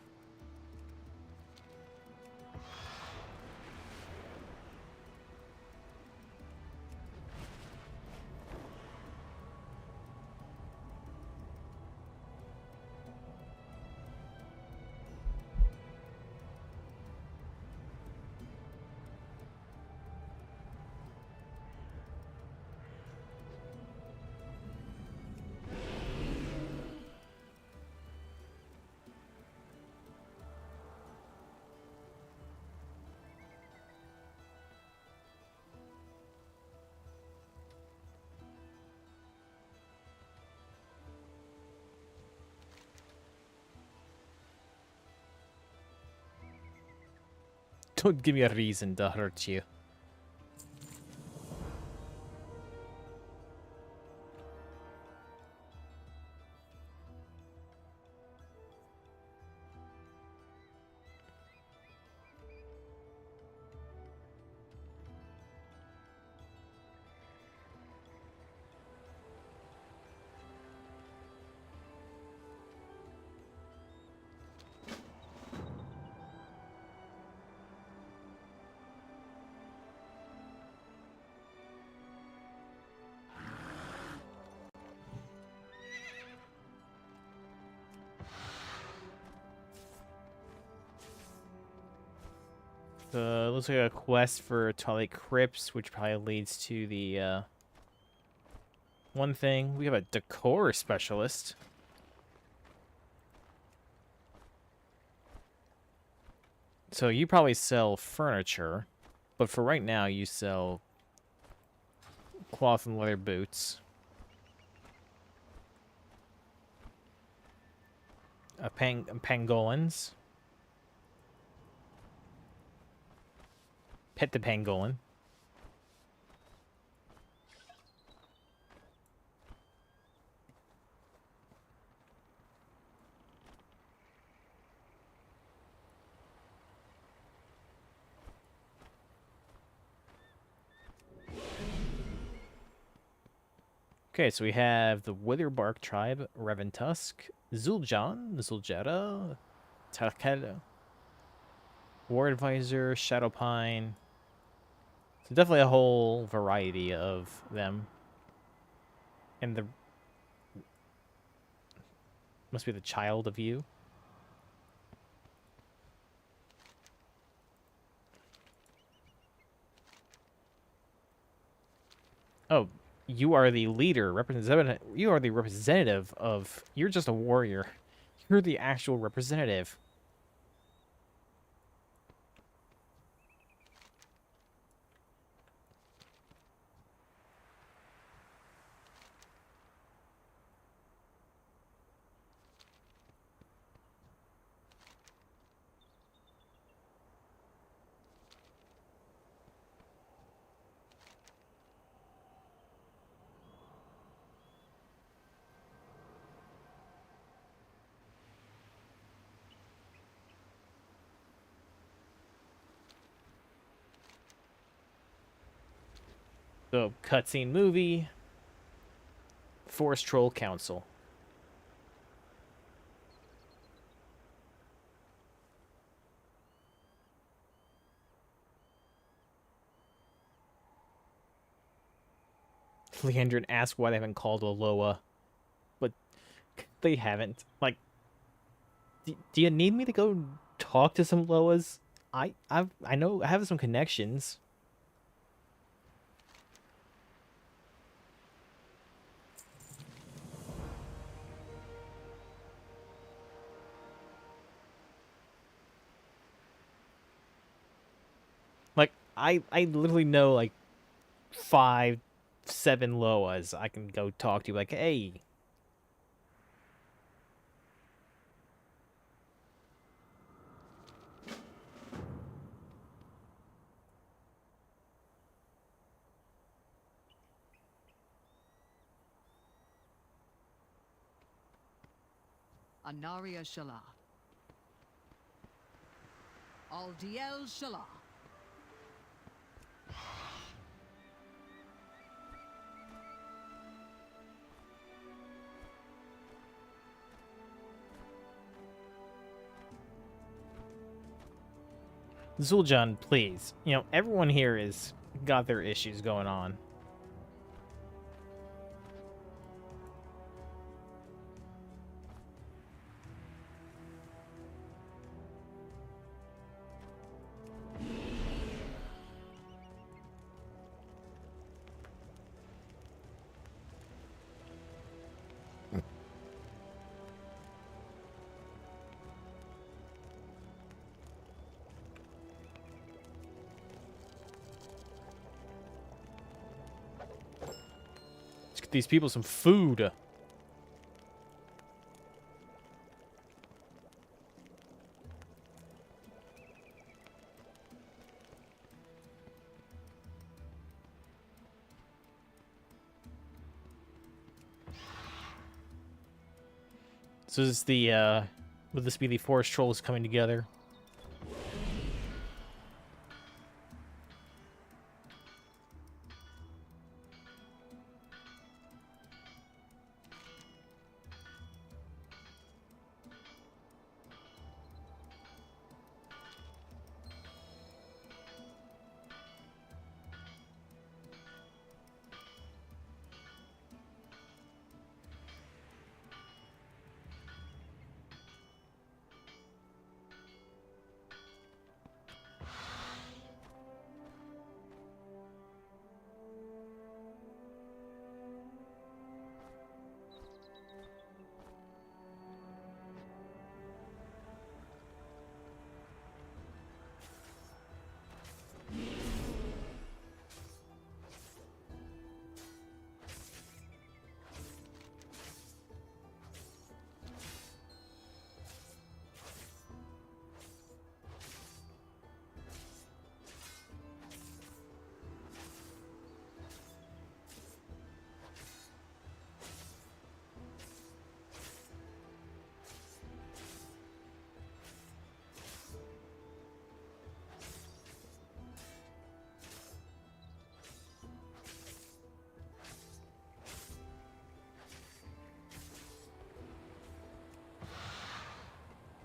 A: Don't give me a reason to hurt you. Looks like a quest for Twilight Crypts, which probably leads to the one thing. We have a decor specialist. So you probably sell furniture, but for right now you sell cloth and leather boots. Pangolins. Pet the pangolin. Okay, so we have the Witherbark tribe, Reventusk, Zuljara, Tarkel, War Advisor, Shadowpine. So definitely a whole variety of them. And the must be the child of you. Oh, you are the leader, representative. You are the representative of. You're just a warrior. You're the actual representative. So, cutscene movie. Forest Troll Council. Leandrin asked why they haven't called Alola, but they haven't. Like, do you need me to go talk to some Loas? I know I have some connections. I literally know like 5, 7 Loas I can go talk to. Like, hey,
B: Anaria Shala. Aldiel Shala.
A: Zul'Aman, please. You know, everyone here is got their issues going on. Let's get these people some food. So this is the would this be the forest trolls coming together?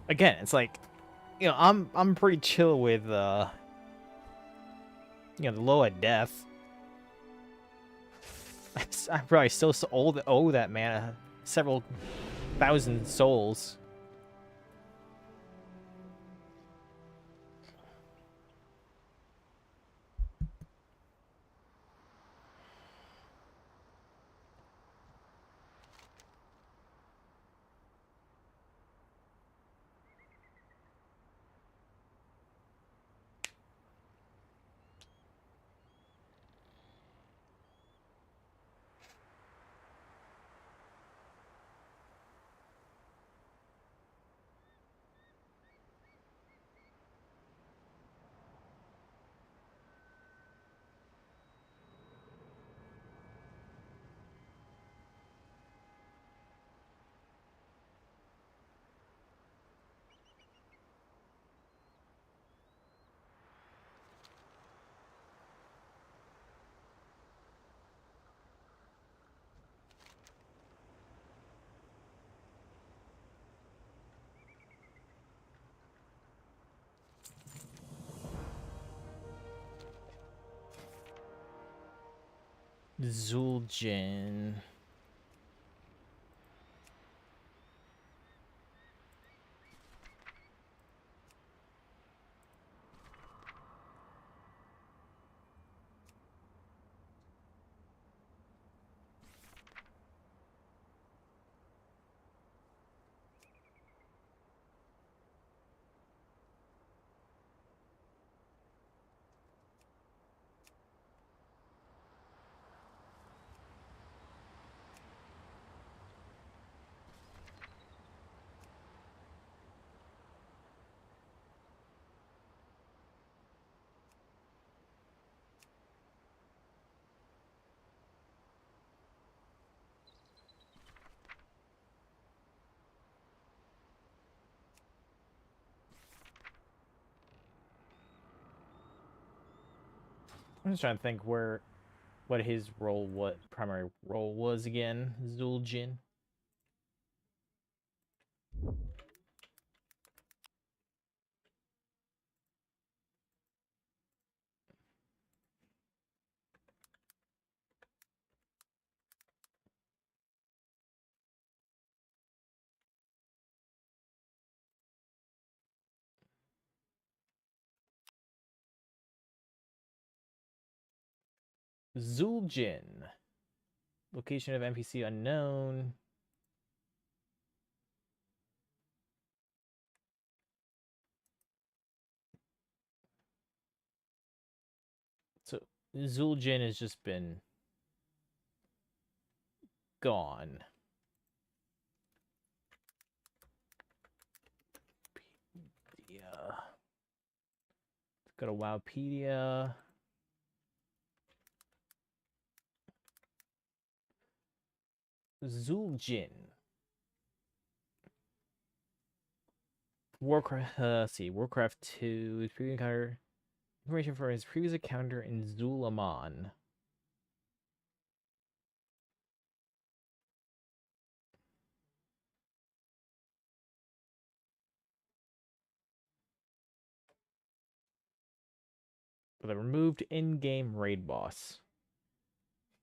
A: Again, it's like, you know, I'm pretty chill with you know, the low at death. I probably still owe that man several thousand souls. Zul'Aman. I'm just trying to think what his role, what primary role was again. Zul'Jin. Zul'Jin. Location of NPC unknown. So Zul'Jin has just been gone. Yeah. Let's go to Wowpedia. Zul'Jin. Warcraft, let's see, Warcraft 2, his previous encounter, information for his previous encounter in Zul'Aman. The removed in-game raid boss.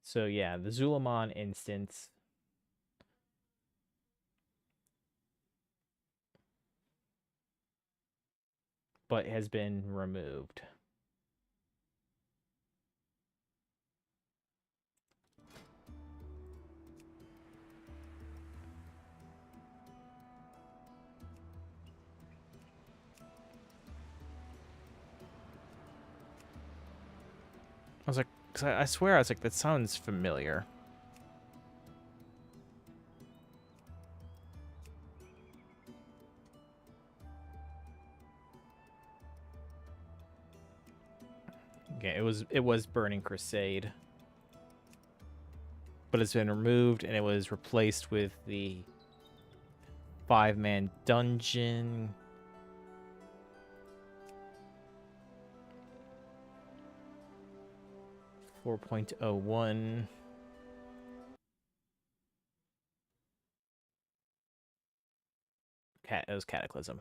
A: So yeah, the Zul'Aman instance. But has been removed. I was like, 'cause I swear I was like, that sounds familiar. Okay, it was Burning Crusade. But it's been removed and it was replaced with the 5-man dungeon. .01. It was Cataclysm.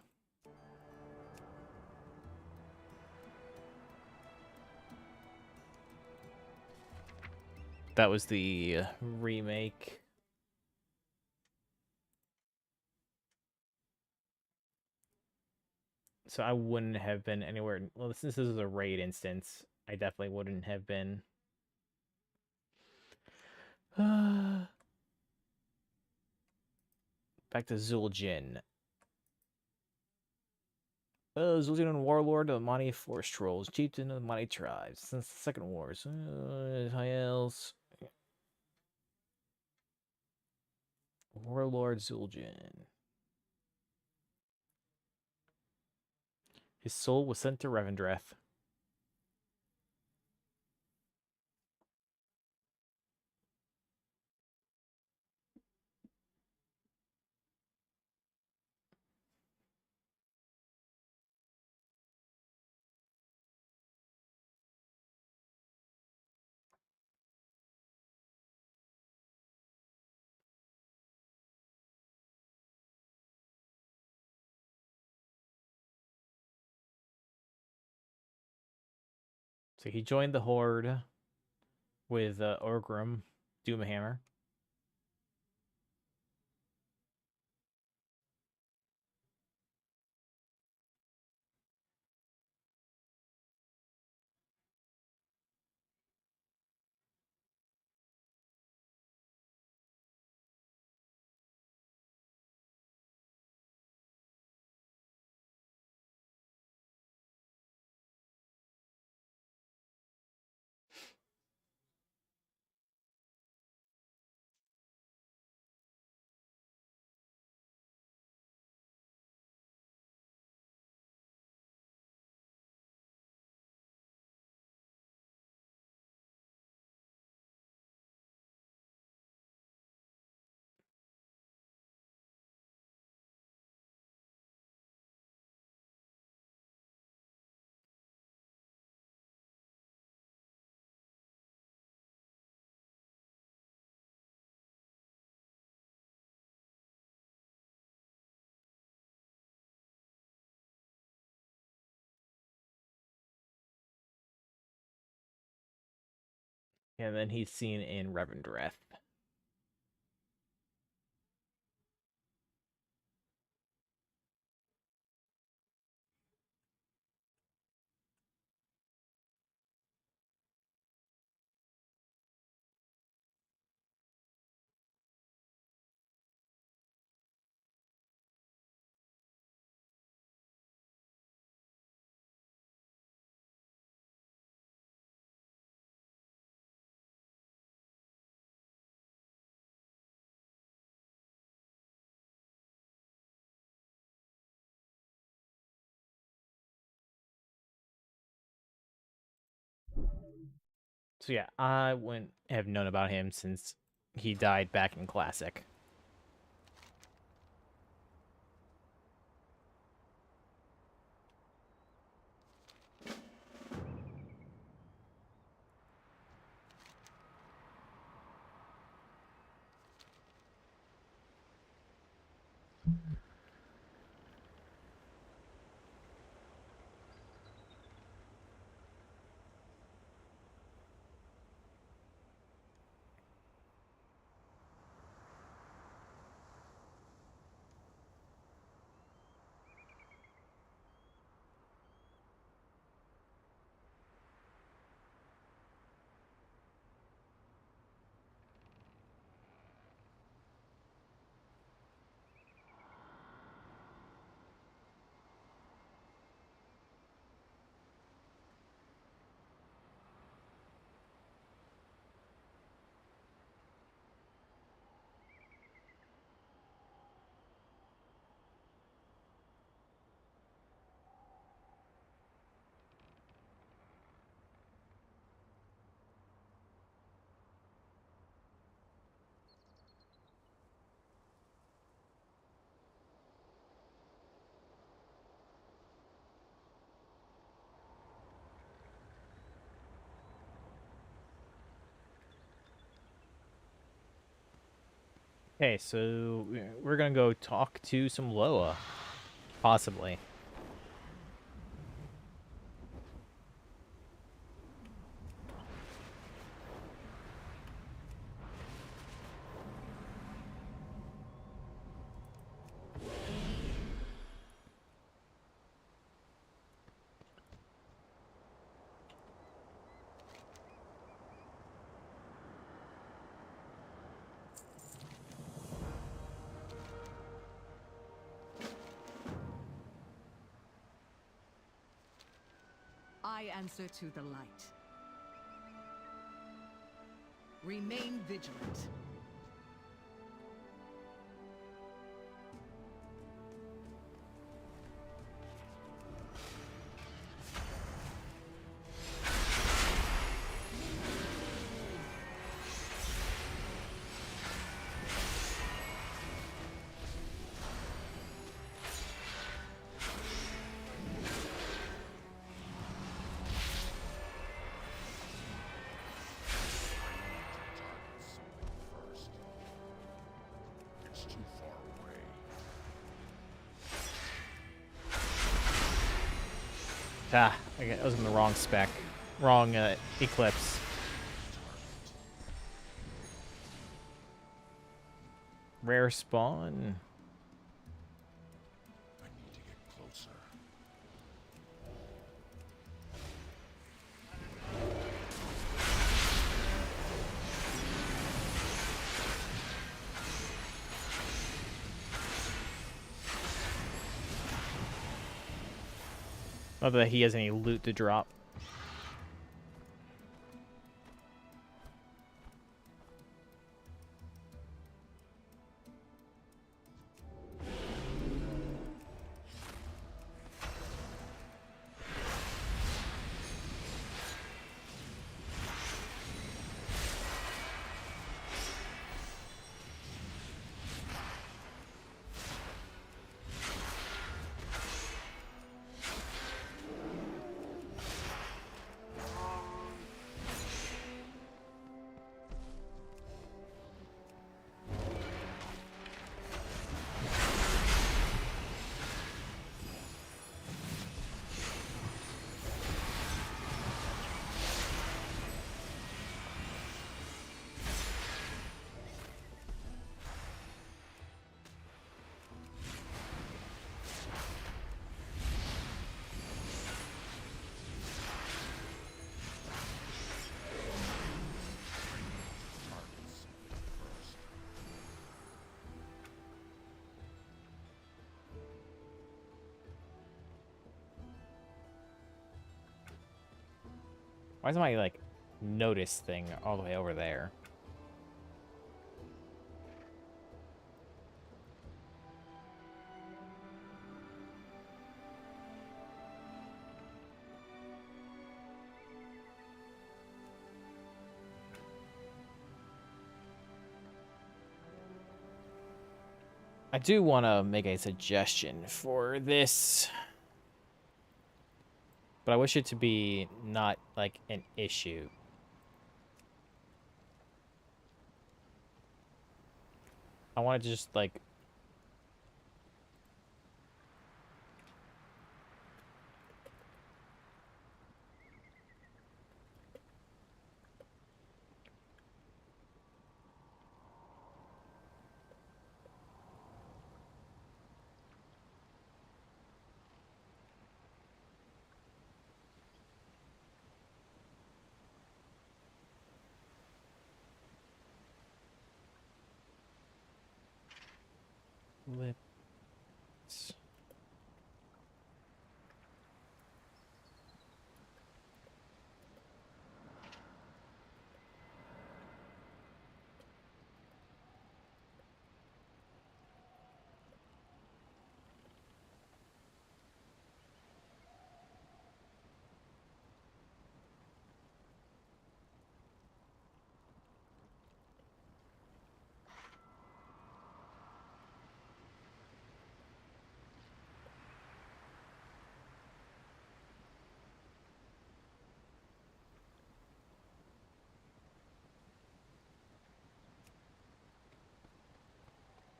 A: That was the remake. So I wouldn't have been anywhere. Well, since this is a raid instance, I definitely wouldn't have been. Back to Zul'Jin. Zul'Jin and Warlord of the Mani Forest Trolls, chieftain of the Mani tribes. Since the Second Wars. High Elves. Warlord Zul'Jin. His soul was sent to Revendreth. So he joined the Horde with Orgrim, Doomhammer. And then he's seen in Revendreth. So yeah, I wouldn't have known about him since he died back in Classic. Okay, so we're gonna go talk to some Loa, possibly.
B: I answer to the light. Remain vigilant.
C: It's too far away.
A: Ah, I was in the wrong spec. Wrong Eclipse. Rare spawn.
C: I need to get closer.
A: Not that he has any loot to drop. Why is my, like, notice thing all the way over there? I do want to make a suggestion for this, but I wish it to be not, like, an issue. I want to just, like... Let's...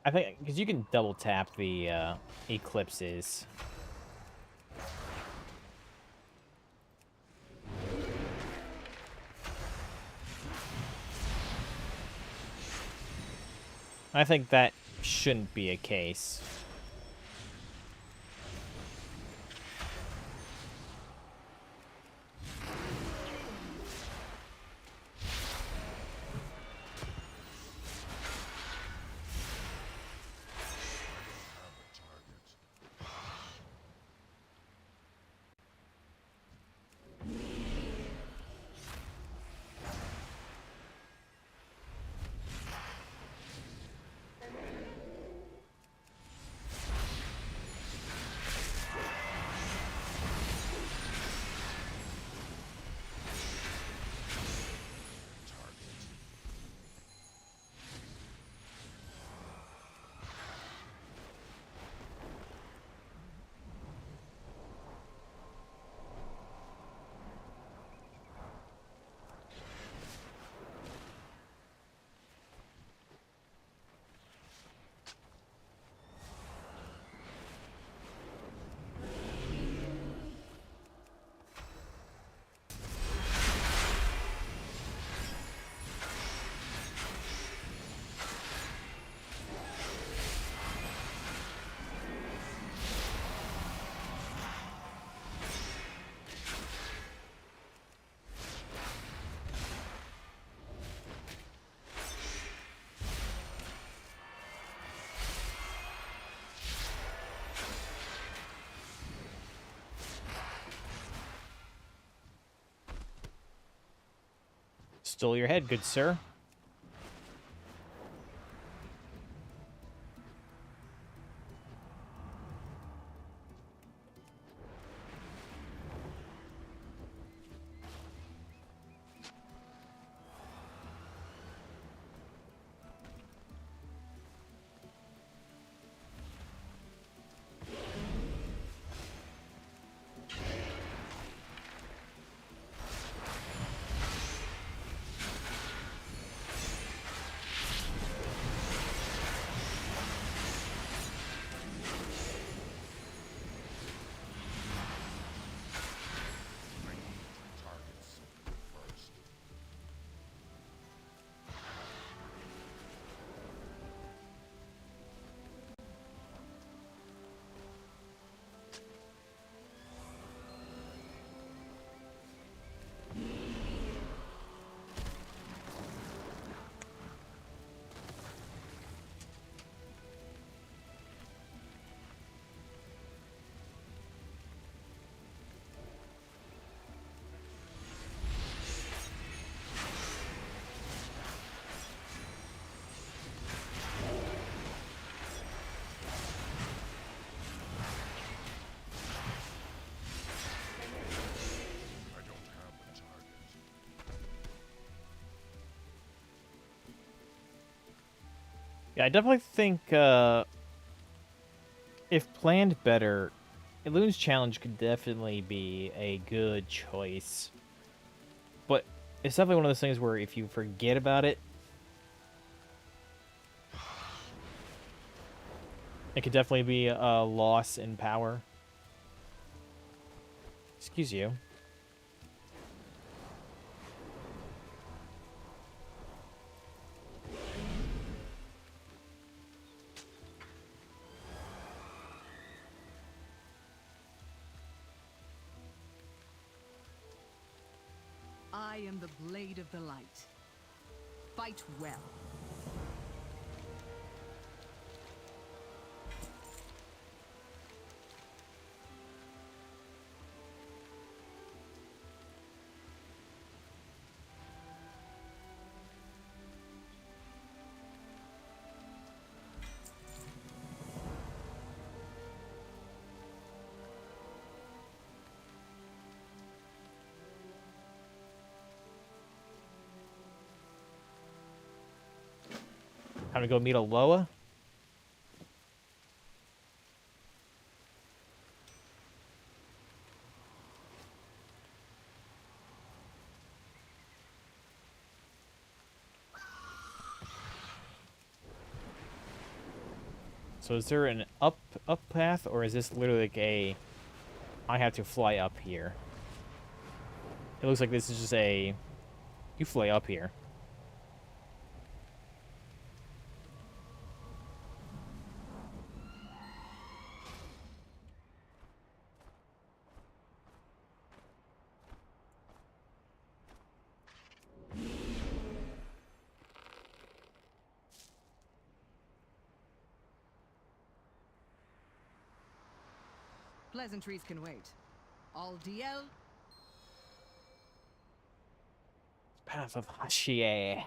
A: I think, because you can double tap the eclipses. I think that shouldn't be a case. Stole your head, good sir. Yeah, I definitely think if planned better, Elune's Challenge could definitely be a good choice. But it's definitely one of those things where if you forget about it, it could definitely be a loss in power. Excuse you.
B: I am the blade of the light. Fight well.
A: Time to go meet a Loa. So is there an up path, or is this literally like a I have to fly up here? It looks like this is just a you fly up here.
B: Pleasantries can wait. All DL.
A: Path of Hashie.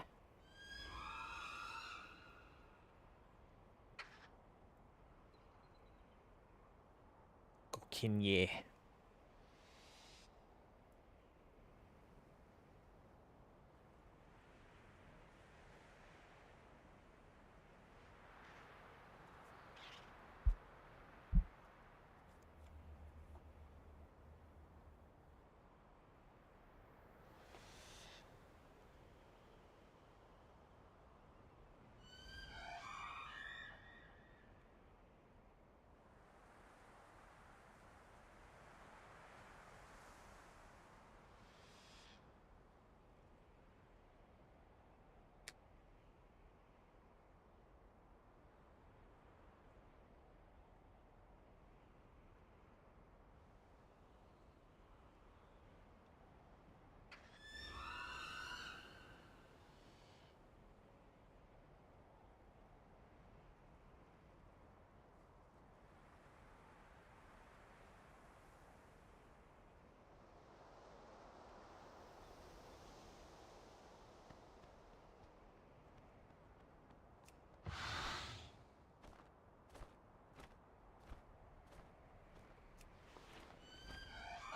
A: Gokinye.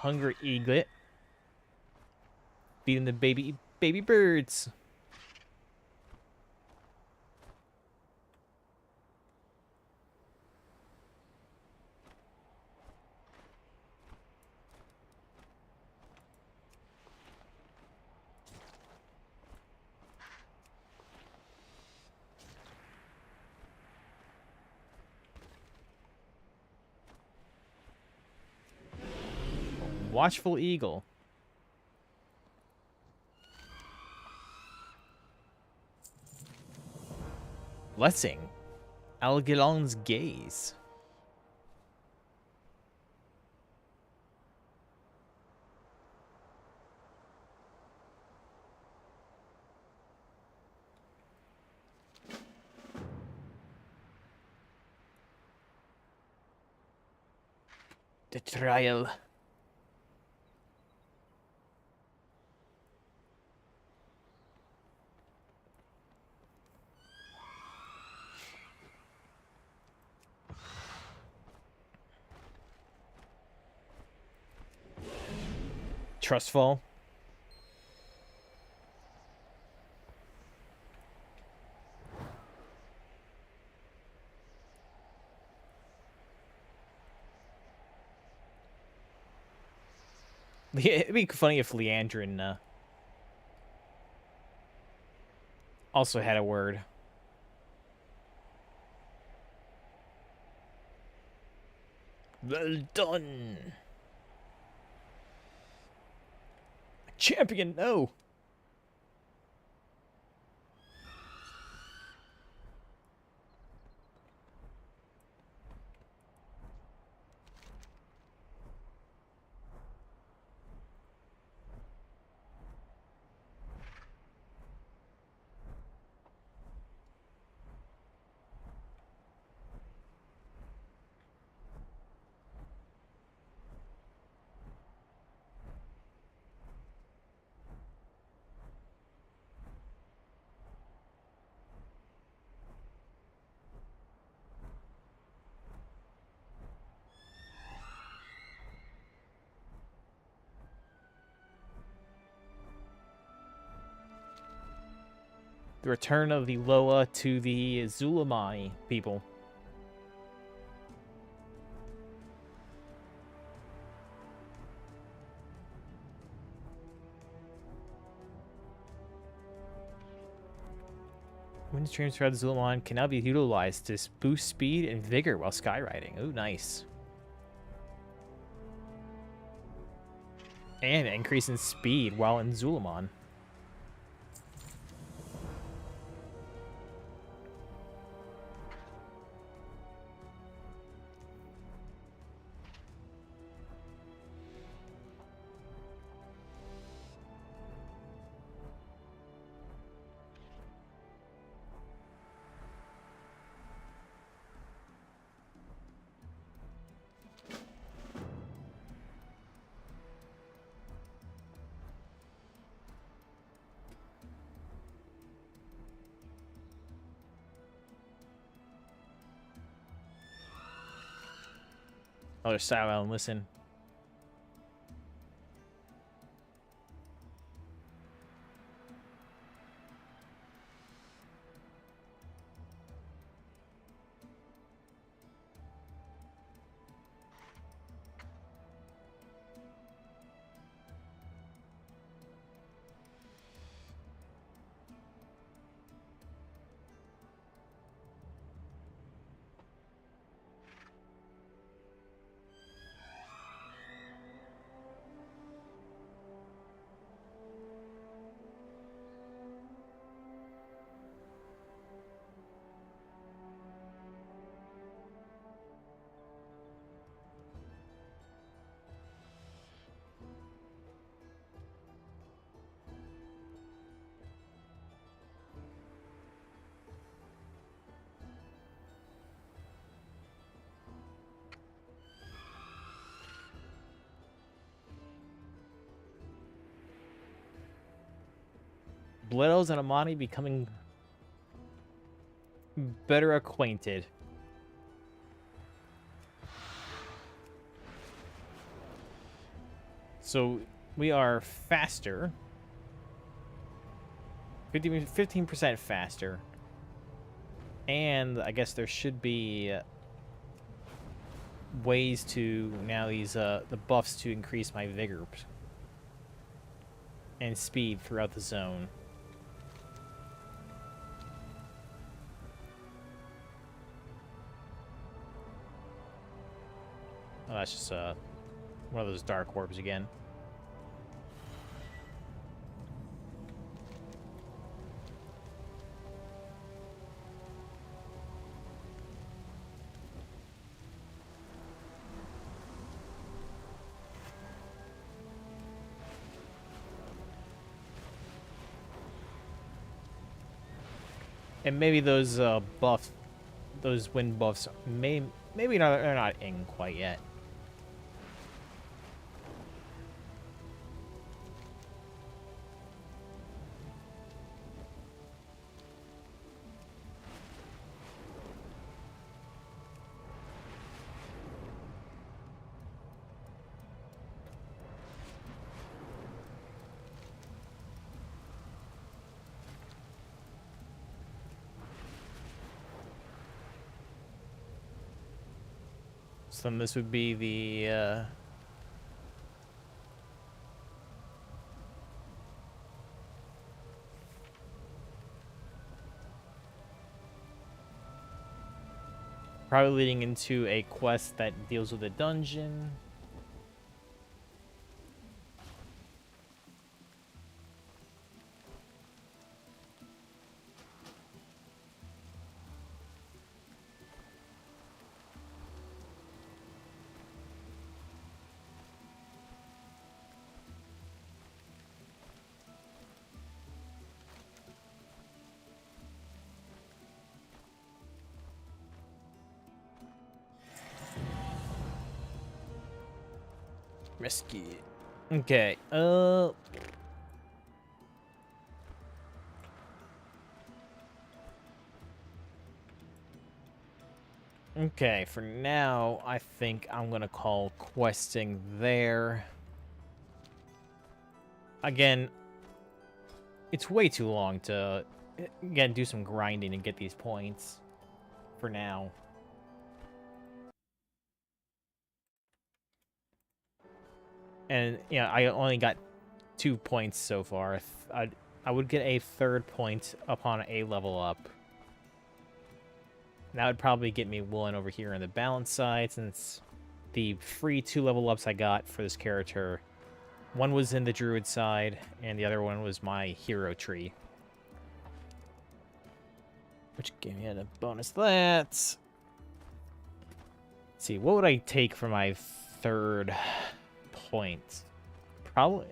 A: Hungry eaglet. Feeding the baby birds. Watchful eagle. Blessing. Algilon's gaze. The trial. Trustful. It'd be funny if Leandrin also had a word. Well done. Champion, no. The return of the Loa to the Zul'Aman people. Wind streams throughout the Zul'Aman can now be utilized to boost speed and vigor while skyriding. Ooh, nice. And increase in speed while in Zul'Aman. Other style and listen. Bledos and Amani becoming better acquainted. So we are faster. 15% faster. And I guess there should be ways to now use the buffs to increase my vigor and speed throughout the zone. Oh, that's just one of those dark orbs again. And maybe those buffs, those wind buffs, maybe not, they're not in quite yet. So then this would be the Probably leading into a quest that deals with a dungeon. Risky. Okay. Okay, for now, I think I'm gonna call questing there. Again, it's way too long to, again, do some grinding and get these points for now. And, yeah, I only got 2 points so far. I would get a 3rd point upon a level up. That would probably get me one over here on the balance side, since the free 2 level ups I got for this character, one was in the druid side, and the other one was my hero tree. Which gave me a bonus to that. Let's see, what would I take for my 3rd point? Probably...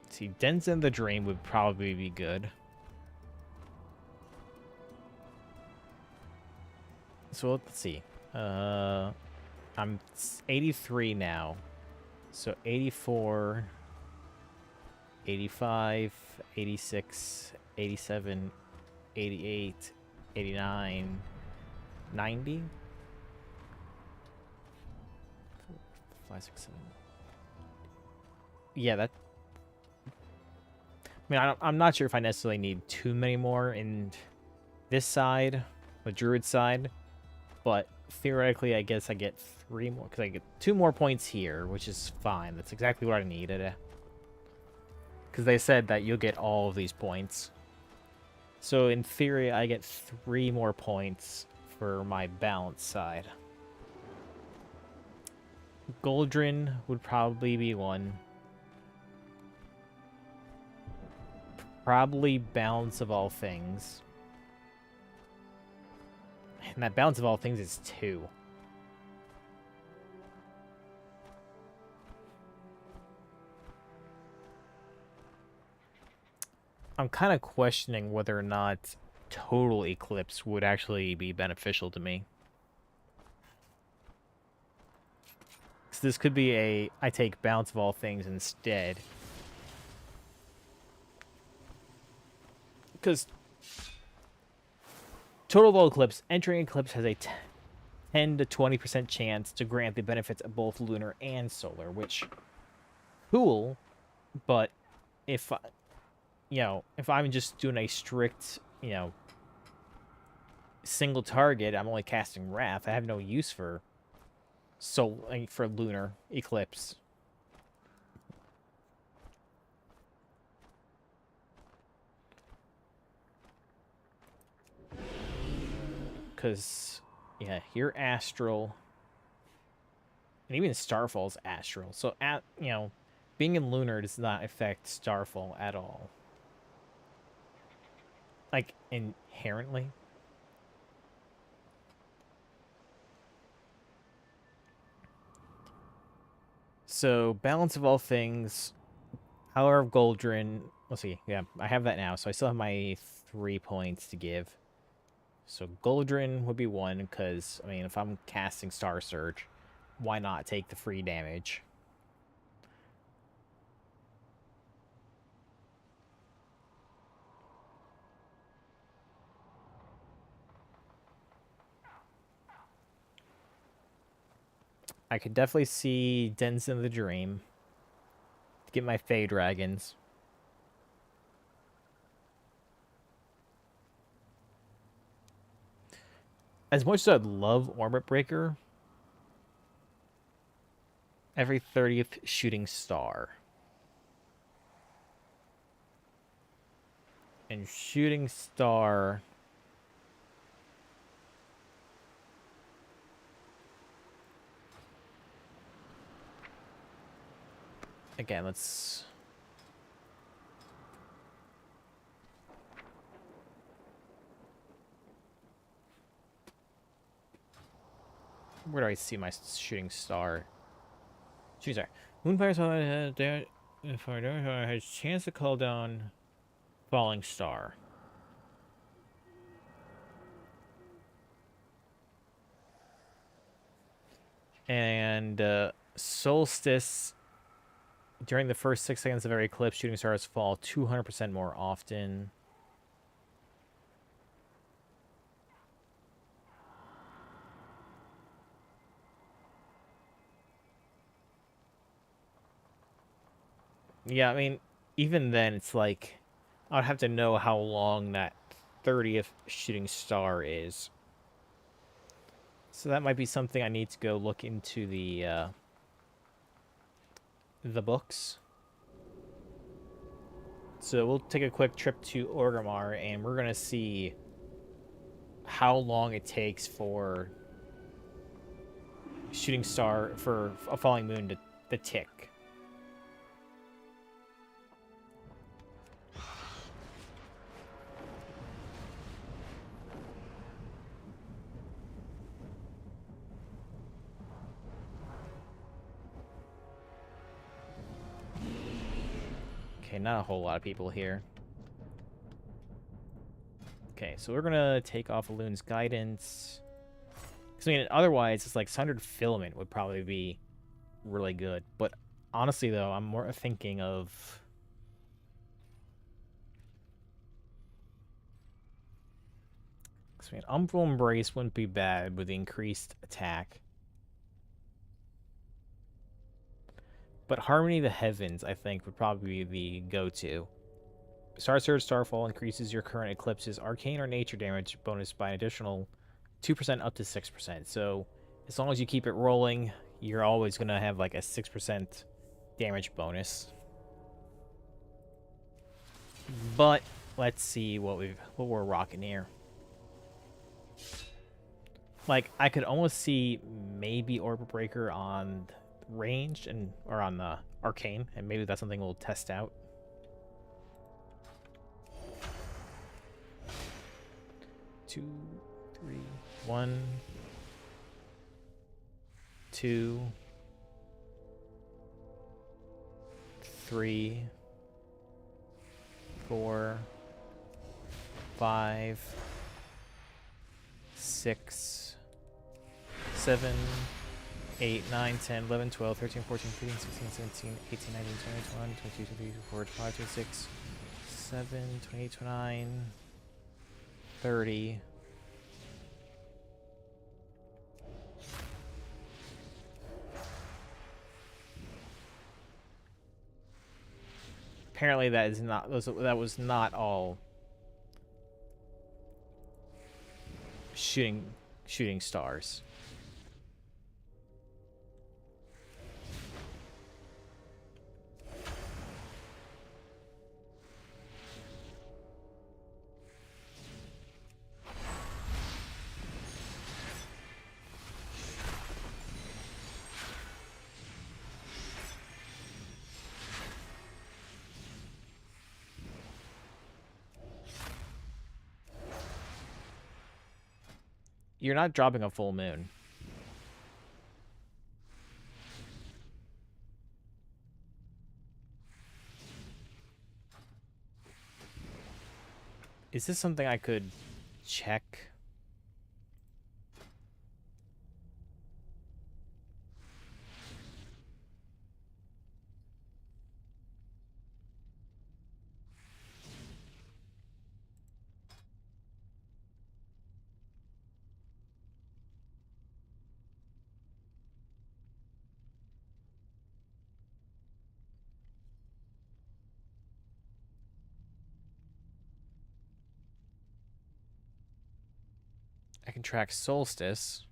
A: Let's see, Denizen the Dream would probably be good. So let's see. I'm 83 now. So 84, 85, 86, 87, 88, 89, 90. 5, 6, 7. Yeah, that... I mean, I'm not sure if I necessarily need too many more in this side, the druid side, but theoretically, I guess I get 3 more, because I get 2 more points here, which is fine. That's exactly what I needed. Because they said that you'll get all of these points. So in theory, I get 3 more points for my balance side. Goldrin would probably be one. Probably Balance of All Things. And that Balance of All Things is 2. I'm kind of questioning whether or not Total Eclipse would actually be beneficial to me. So this could be I take Balance of All Things instead. Because Total Eclipse, entering Eclipse has a 10 to 20% chance to grant the benefits of both lunar and solar, which, cool, but if, if I'm just doing a strict, single target, I'm only casting Wrath, I have no use for lunar Eclipse. Because, yeah, you're astral. And even Starfall's astral. So, being in lunar does not affect Starfall at all. Like, inherently. So, Balance of All Things, Power of Goldrin. Let's see. Yeah, I have that now. So, I still have my 3 points to give. So Goldrin would be 1, because, I mean, if I'm casting Star Surge, why not take the free damage? I could definitely see Denizen the Dream to get my Fey Dragons. As much as I'd love Orbit Breaker, every 30th shooting star. And shooting star Again, let's... Where do I see my shooting star? Shooting star. Moonfire Star if I don't has a chance to call down falling star. And solstice, during the first 6 seconds of every eclipse, shooting stars fall 200% more often. Yeah, I mean, even then, it's like, I'd have to know how long that 30th shooting star is. So that might be something I need to go look into the books. So we'll take a quick trip to Orgrimmar, and we're going to see how long it takes for shooting star, for a falling moon to tick. Okay, not a whole lot of people here. Okay, so we're gonna take off Loon's guidance. Because, I mean, otherwise, it's like Sundered Filament would probably be really good. But honestly, though, I'm more thinking of... I mean, Umbral Embrace wouldn't be bad with the increased attack. But Harmony of the Heavens, I think, would probably be the go-to. Star Surge Starfall increases your current Eclipse's arcane or nature damage bonus by an additional 2% up to 6%. So as long as you keep it rolling, you're always going to have like a 6% damage bonus. But let's see what we're rocking here. Like, I could almost see maybe Orbit Breaker on ranged or on the arcane, and maybe that's something we'll test out. Two, three, 1, 2, 3, 4, 5, 6, 7, 8, 9, 10, 11, 12, 13, 14, 15, 16, 17, 18, 19, 20, 21, 22, 23, 24, 25, 26, 7, 28, 29, 30. Apparently that was not all shooting stars. You're not dropping a full moon. Is this something I could check? I can track solstice.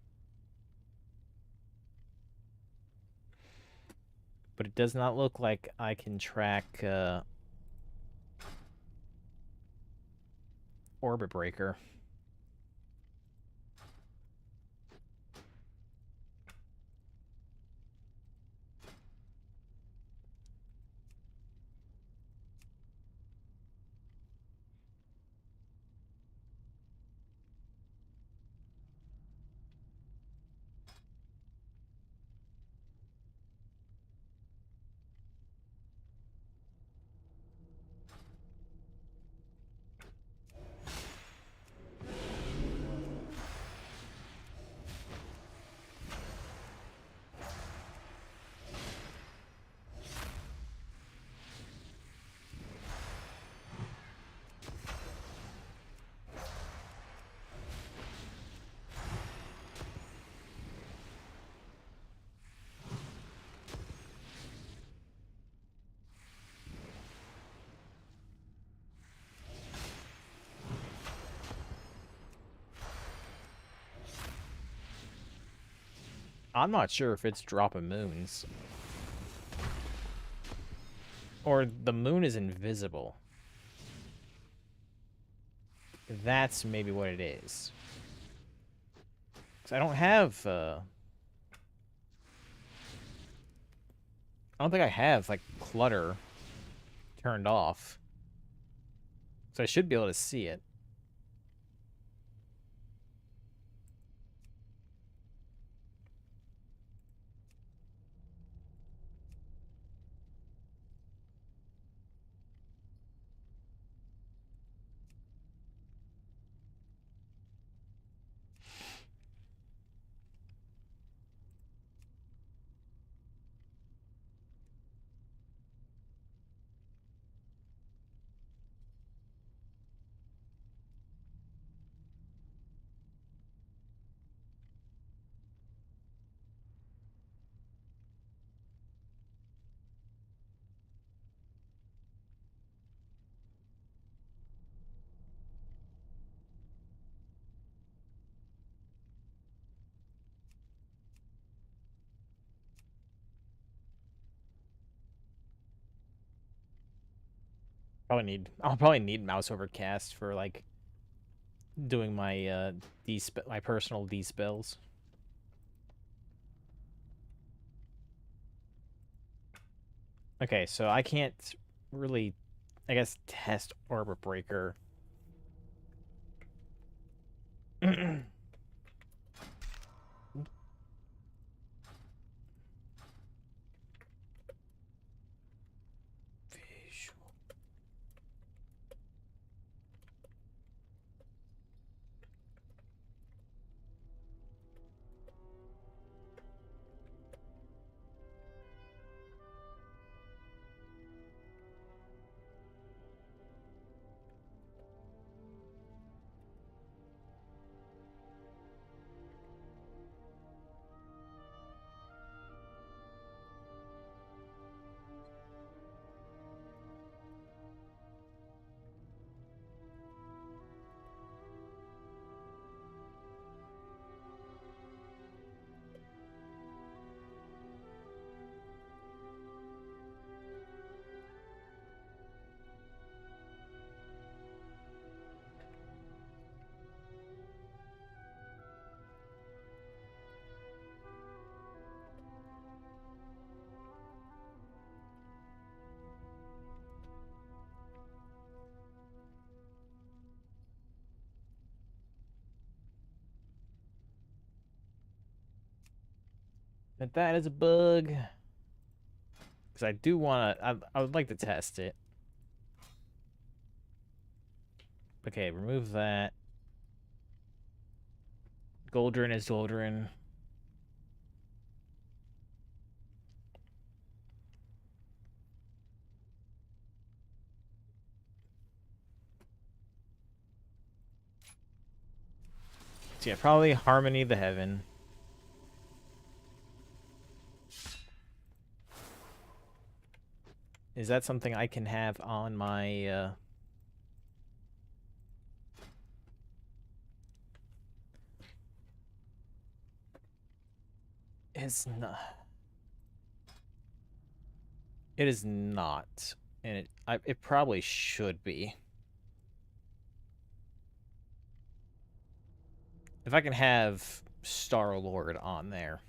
A: But it does not look like I can track Orbit Breaker. I'm not sure if it's dropping moons. Or the moon is invisible. That's maybe what it is. 'Cause I don't have, I don't think I have, like, clutter turned off. So I should be able to see it. I'll probably need mouse overcast for, like, doing my, my personal D-spells. Okay, so I can't really, I guess, test Orbit Breaker. Visual. But that is a bug. Because I do want to, I would like to test it. Okay, remove that. Goldrin is Goldrin. So yeah, probably Harmony the Heaven. Is that something I can have on my, It's not. It is not. And it probably should be. If I can have Star-Lord on there.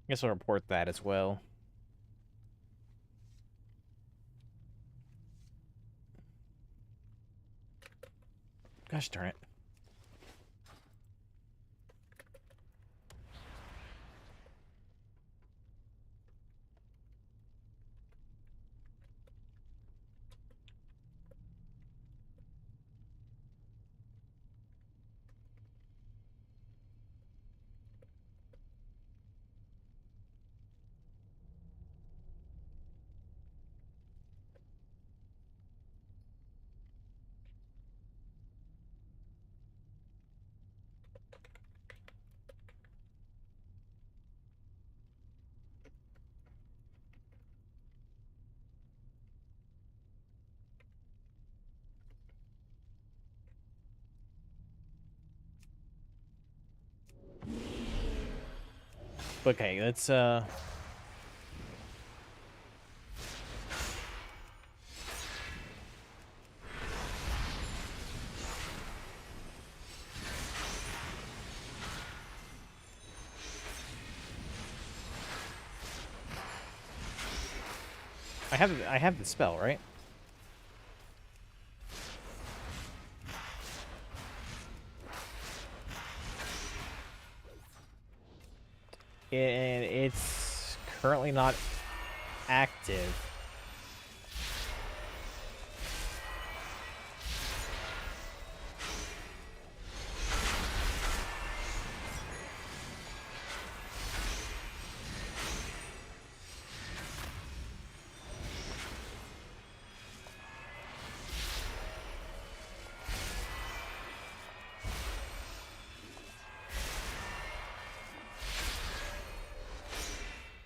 A: I guess I'll report that as well. Gosh darn it. Okay, let's I have the spell, right? And it's currently not active.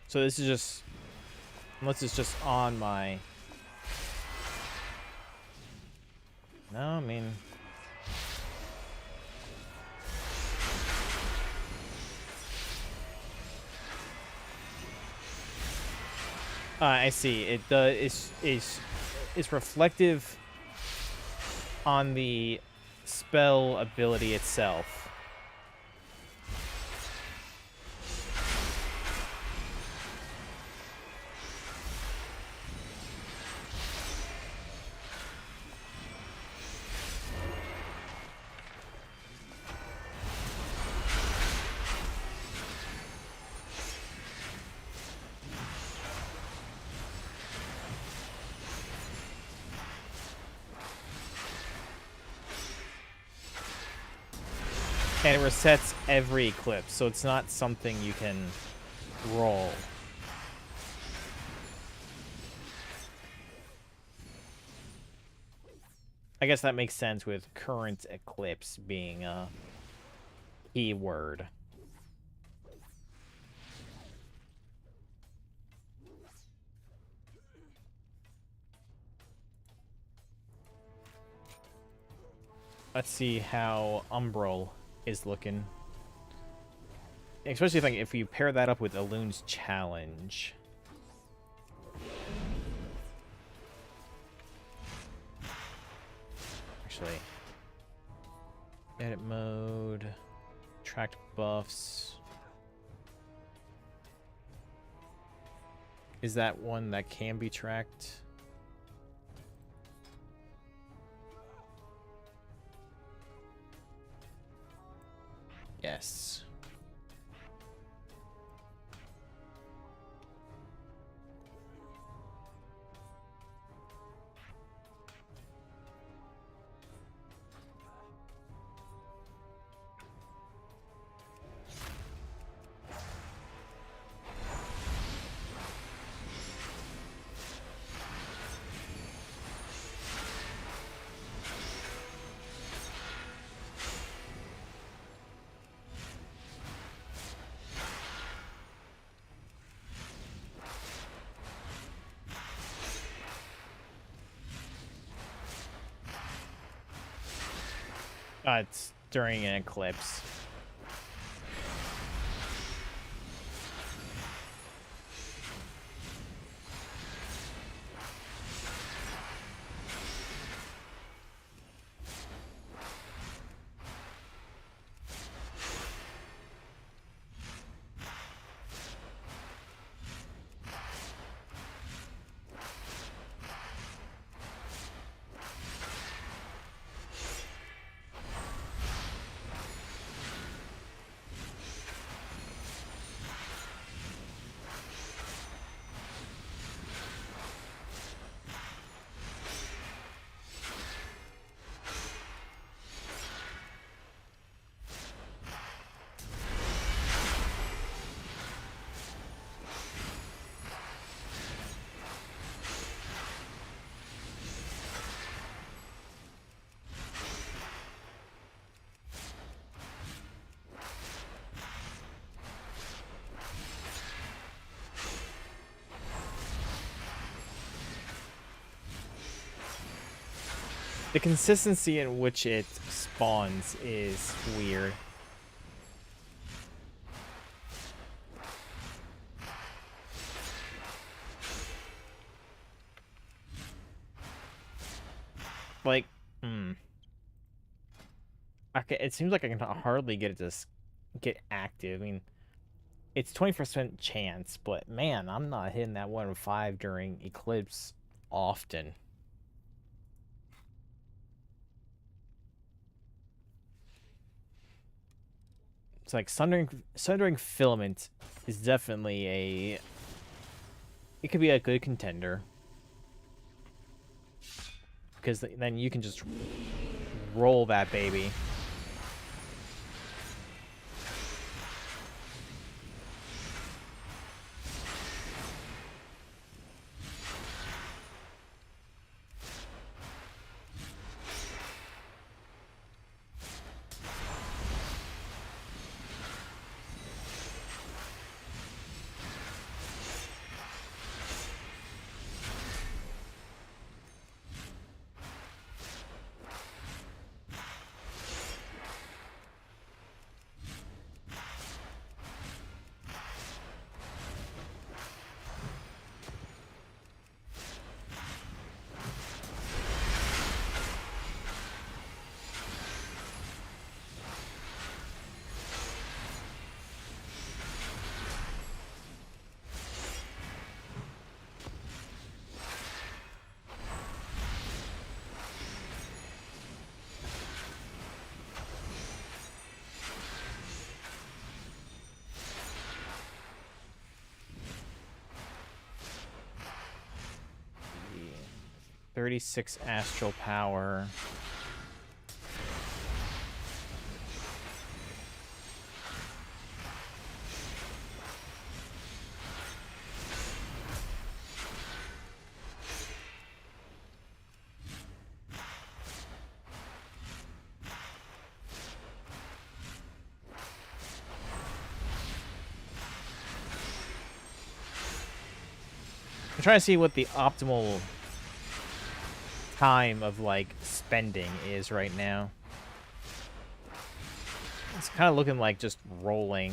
A: So this is just, unless it's just on my, no, I mean, I see. It is reflective on the spell ability itself. And it resets every eclipse, so it's not something you can roll. I guess that makes sense with current eclipse being a keyword. Let's see how Umbral is looking. Especially if you pair that up with Elun's challenge. Actually, edit mode, tracked buffs. Is that one that can be tracked? Yes. It's during an eclipse. The consistency in which it spawns is weird. Like, hmm. Okay, it seems like I can hardly get it to get active. I mean, it's 20% chance, but man, I'm not hitting that 1 in 5 during Eclipse often. It's like Sundering Filament is definitely a... It could be a good contender. Because then you can just roll that baby. Yeah. 36 astral power. I'm trying to see what the optimal time of, like, spending is right now. It's kind of looking like just rolling.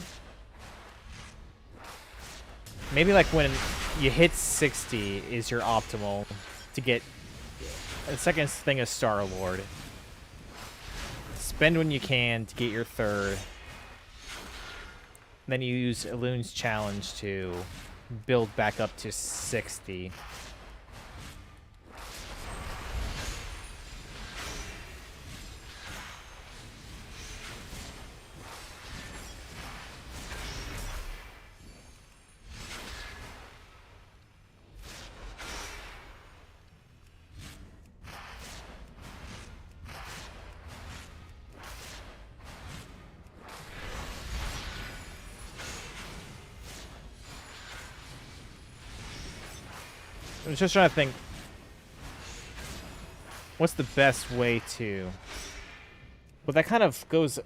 A: Maybe, like, when you hit 60 is your optimal to get the second thing is Star-Lord. Spend when you can to get your third. Then you use Elun's challenge to build back up to 60. I was just trying to think, what's the best way to... But that kind of goes...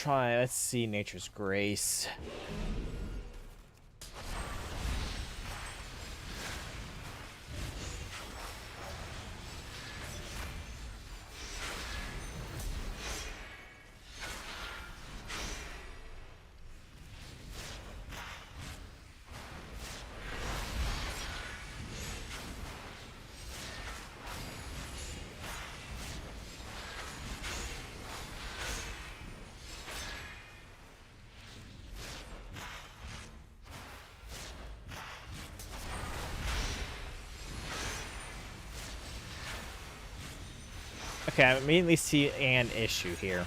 A: Let's see Nature's Grace. Okay, I immediately see an issue here.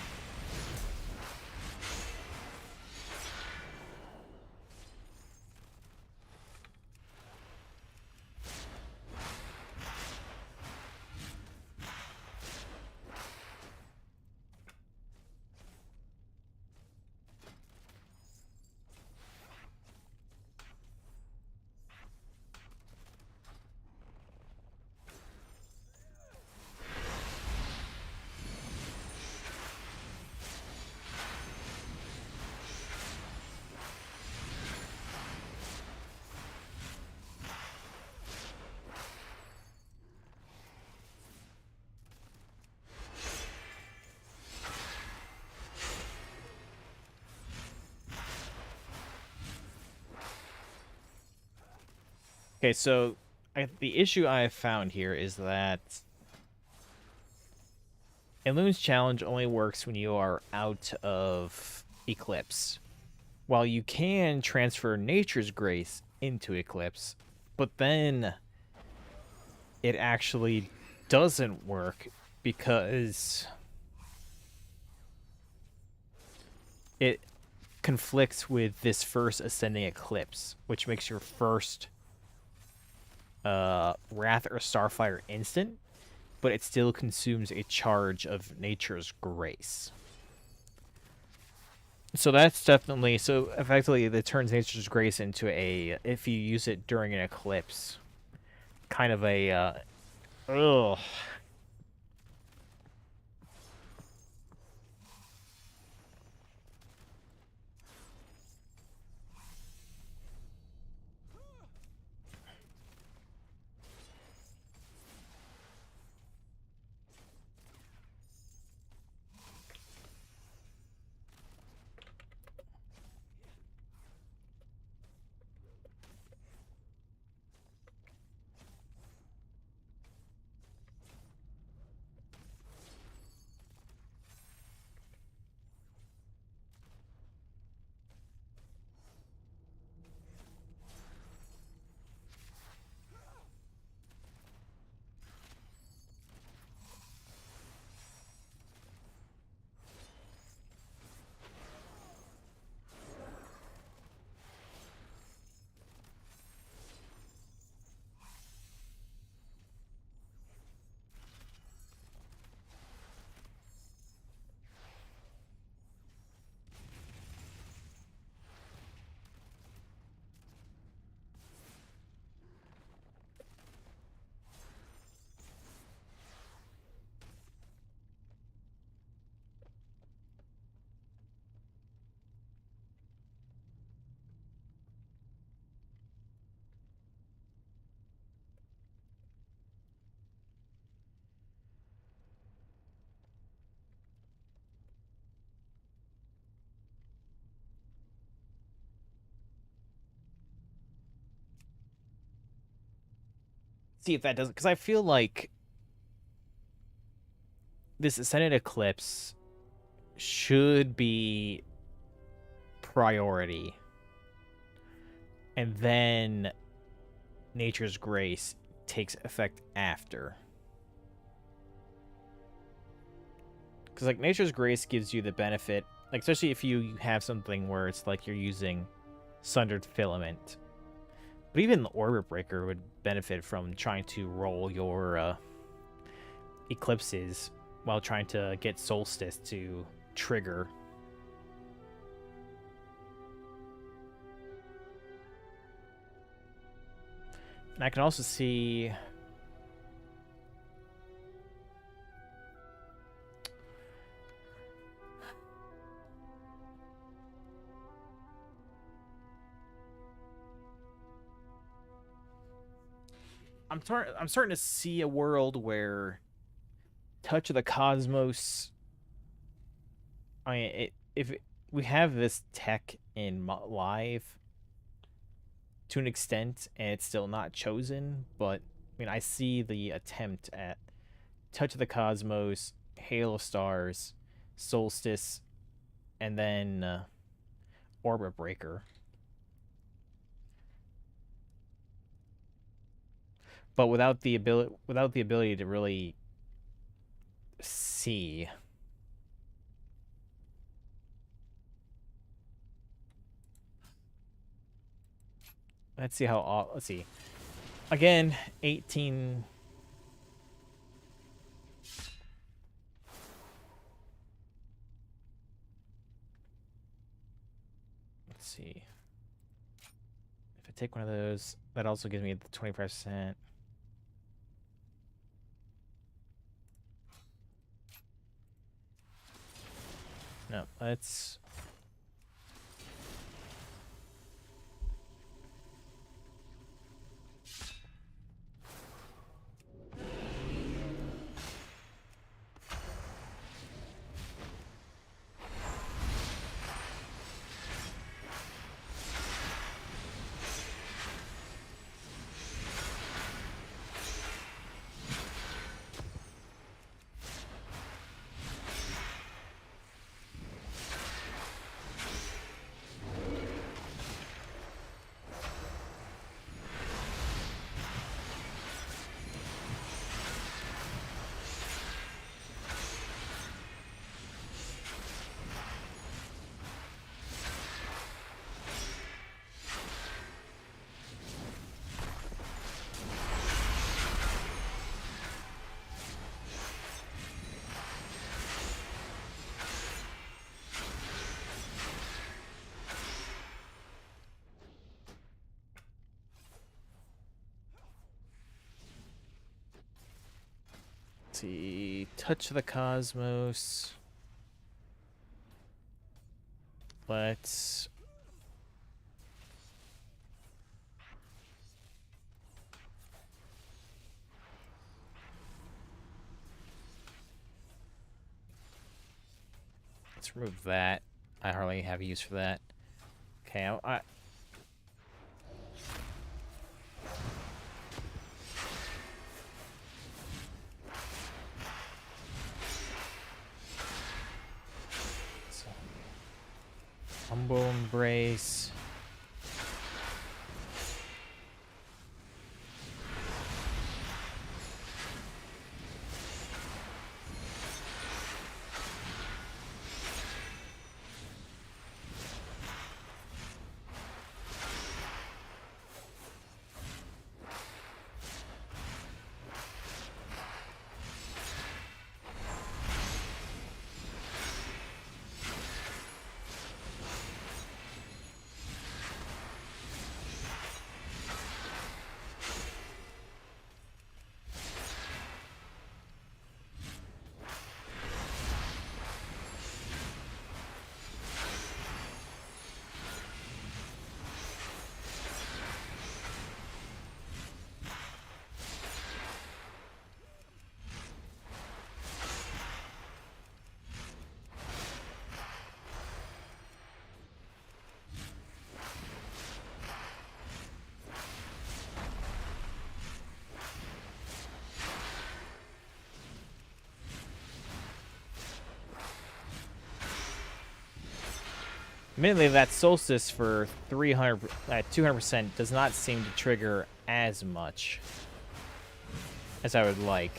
A: Okay, so the issue I have found here is that Elun's challenge only works when you are out of Eclipse. While you can transfer Nature's Grace into Eclipse, but then it actually doesn't work because it conflicts with this first Ascending Eclipse, which makes your first Wrath or Starfire instant, but it still consumes a charge of Nature's Grace. So that's definitely, so effectively it turns Nature's Grace into a, if you use it during an eclipse, kind of a, ugh. See if that doesn't, because I feel like this Ascended Eclipse should be priority, and then Nature's Grace takes effect after. Because, like, Nature's Grace gives you the benefit, like, especially if you have something where it's like you're using Sundered Filament. But even the Orbit Breaker would benefit from trying to roll your eclipses while trying to get Solstice to trigger. And I can also see... I'm starting to see a world where Touch of the Cosmos... I mean, we have this tech in live to an extent, and it's still not chosen, but I mean, I see the attempt at Touch of the Cosmos, Hail of Stars, Solstice, and then Orbit Breaker. But without the ability to really see. Let's see how. Let's see. Again, 18. Let's see. If I take one of those, that also gives me the 25%. No, let's... see. Touch the Cosmos. Let's... Let's remove that. I hardly have use for that. Okay, so, Humble Embrace. Admittedly, that Solstice for 200% does not seem to trigger as much as I would like.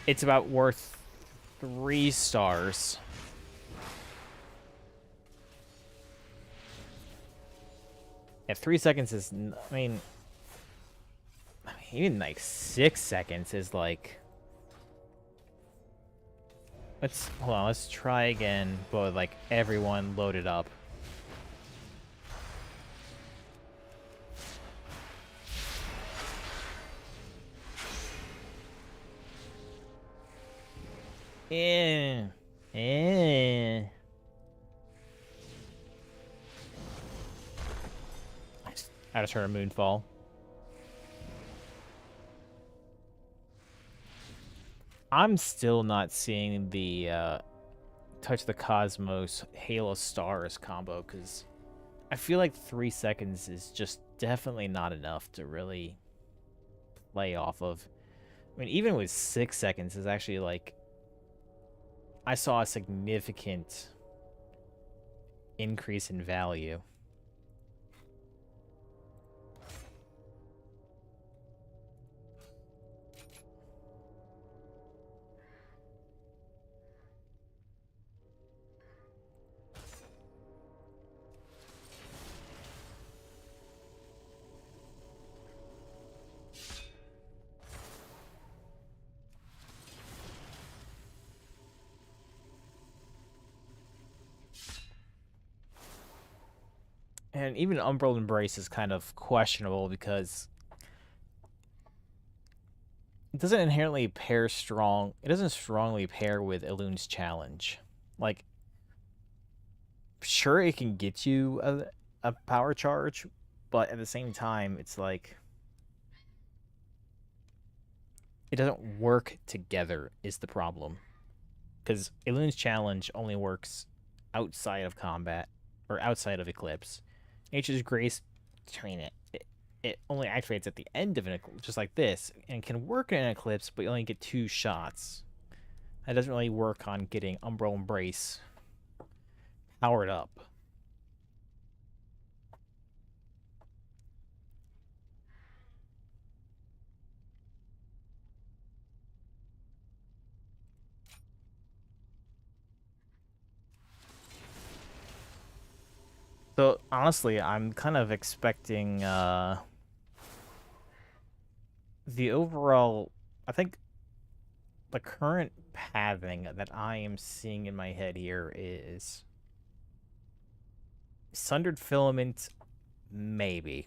A: It's about worth 3 stars. Yeah, 3 seconds is, I mean, even like 6 seconds is like... hold on, let's try again, but with, like, everyone loaded up. I just heard a moonfall. I'm still not seeing the Touch the Cosmos Halo Stars combo, because I feel like 3 seconds is just definitely not enough to really play off of. I mean, even with 6 seconds is actually like... I saw a significant increase in value. And even Umbral Embrace is kind of questionable because it doesn't inherently pair strong. It doesn't strongly pair with Elun's Challenge. Like, sure, it can get you a power charge, but at the same time, it's like... it doesn't work together is the problem. Because Elun's Challenge only works outside of combat, or outside of Eclipse. Nature's Grace, I mean, it only activates at the end of an Eclipse, just like this, and can work in an Eclipse, but you only get 2 shots. That doesn't really work on getting Umbral Embrace powered up. So, honestly, I'm kind of expecting, the overall... I think the current pathing that I am seeing in my head here is... Sundered Filament, maybe.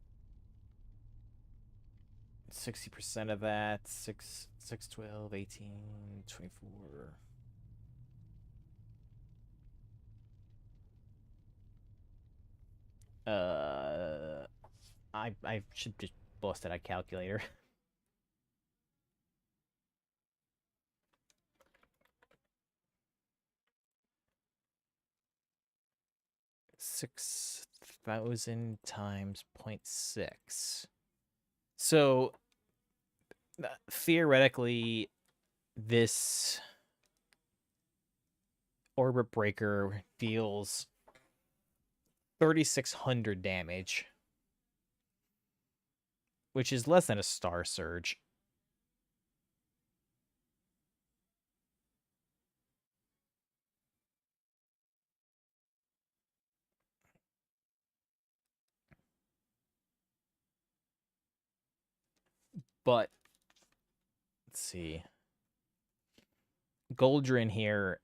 A: 60% of that. 6, 12, 18, 24. I should just bust out a calculator. $6,000 times 0.6. So theoretically, this orbit breaker deals 3,600 damage, which is less than a Star Surge. But let's see. Goldrin here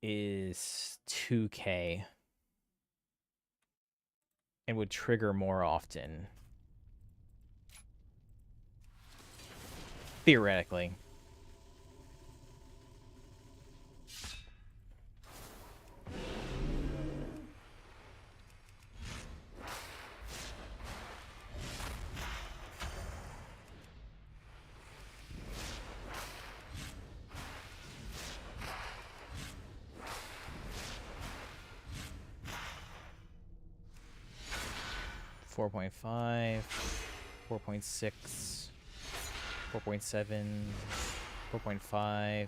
A: is 2k and would trigger more often. Theoretically. Four 4.5, 4.6, 4.7, 4.5.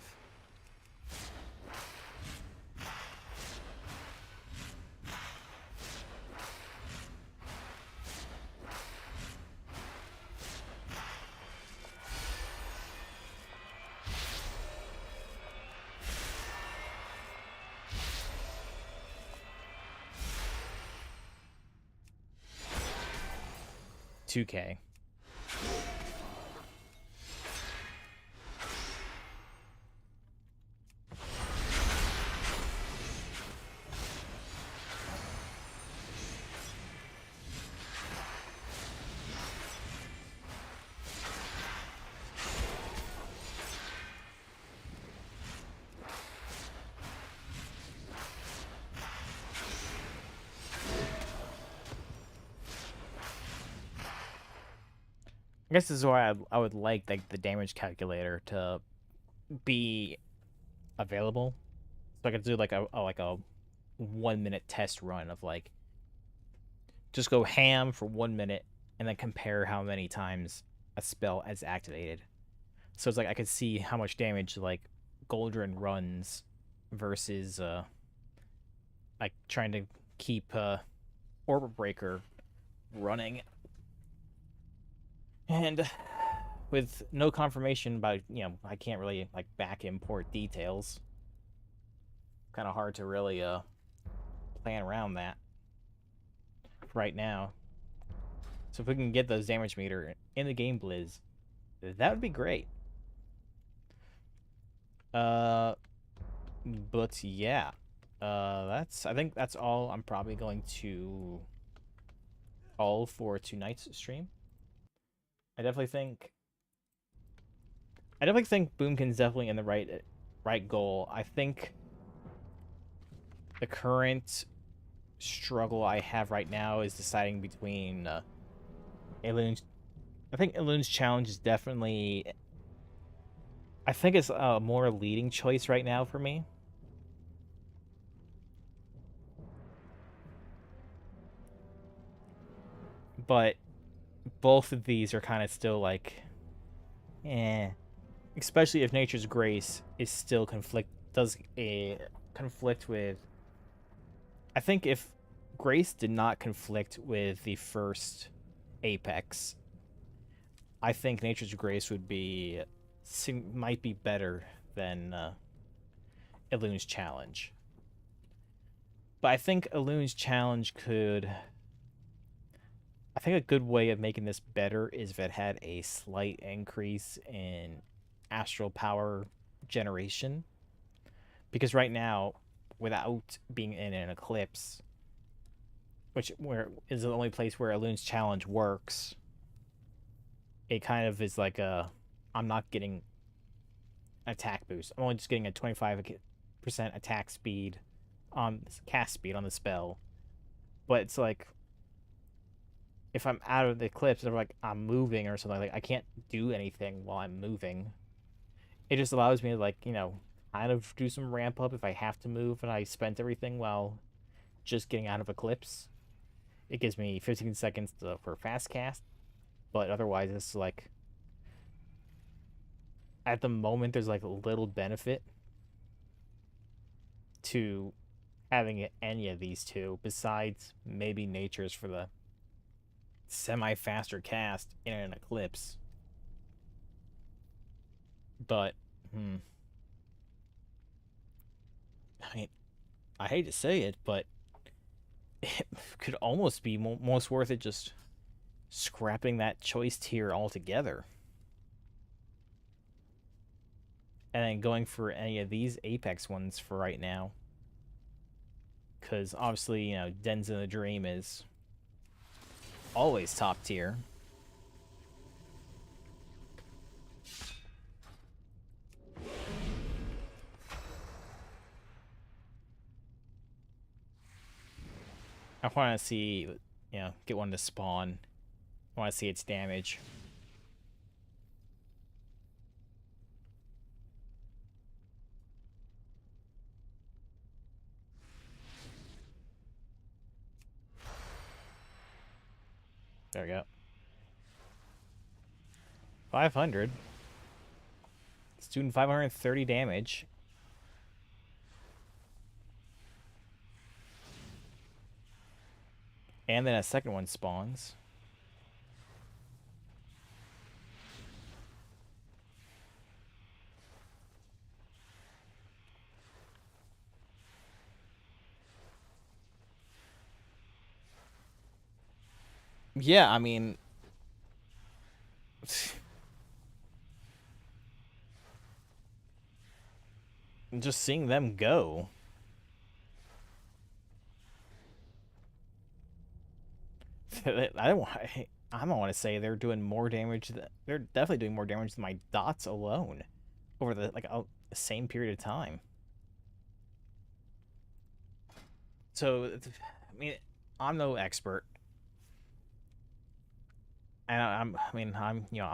A: $2K. I guess this is why I would like the damage calculator to be available, so I could do like a 1 minute test run of like just go ham for 1 minute and then compare how many times a spell is activated. So it's like I could see how much damage like Goldrin runs versus like trying to keep Orbit Breaker running. And with no confirmation about, I can't really like back import details. Kind of hard to really plan around that right now. So if we can get those damage meter in the game Blizz, that would be great. But yeah, I think that's all I'm probably going to call for tonight's stream. I definitely think Boomkin's definitely in the right goal. I think the current struggle I have right now is deciding between Elun's. I think Elun's challenge is definitely. I think it's a more leading choice right now for me. But both of these are kind of still like, especially if Nature's Grace is still conflict with. I think if Grace did not conflict with the first Apex, I think Nature's Grace might be better than Elun's challenge. But I think Elun's challenge I think a good way of making this better is if it had a slight increase in astral power generation. Because right now, without being in an eclipse, which is the only place where Elun's challenge works, it kind of is like I'm not getting attack boost. I'm only just getting a 25% attack speed on cast speed on the spell. But it's like if I'm out of the eclipse or like I'm moving or something, like I can't do anything while I'm moving. It just allows me to like, kind of do some ramp up if I have to move and I spent everything while just getting out of eclipse. It gives me 15 seconds for fast cast, but otherwise it's like at the moment there's like little benefit to having any of these two besides maybe nature's for the semi-faster cast in an eclipse. But I mean, I hate to say it, but it could almost be most worth it just scrapping that choice tier altogether and then going for any of these Apex ones for right now. Because obviously, Dens in the Dream is always top tier. I want to see, get one to spawn. I want to see its damage. There we go. 500. It's doing 530 damage. And then a second one spawns. Yeah, I mean, just seeing them go. I don't want to say they're doing more damage. They're definitely doing more damage than my dots alone over the same period of time. So, I mean, I'm no expert. And I'm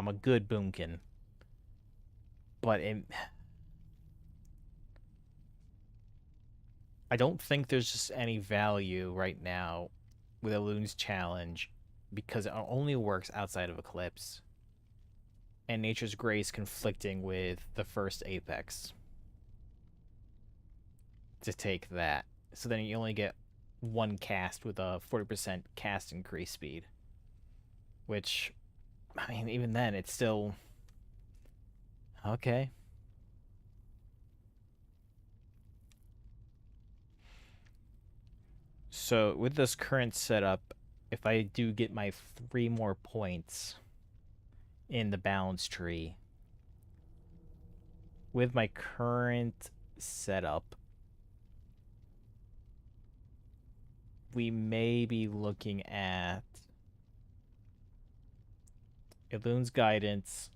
A: a good boomkin. But I don't think there's just any value right now with a Loon's Challenge because it only works outside of Eclipse. And Nature's Grace conflicting with the first Apex. To take that. So then you only get one cast with a 40% cast increase speed. Which, I mean, even then, it's still... Okay. So, with this current setup, if I do get my 3 more points in the balance tree, with my current setup, we may be looking at Elun's Guidance,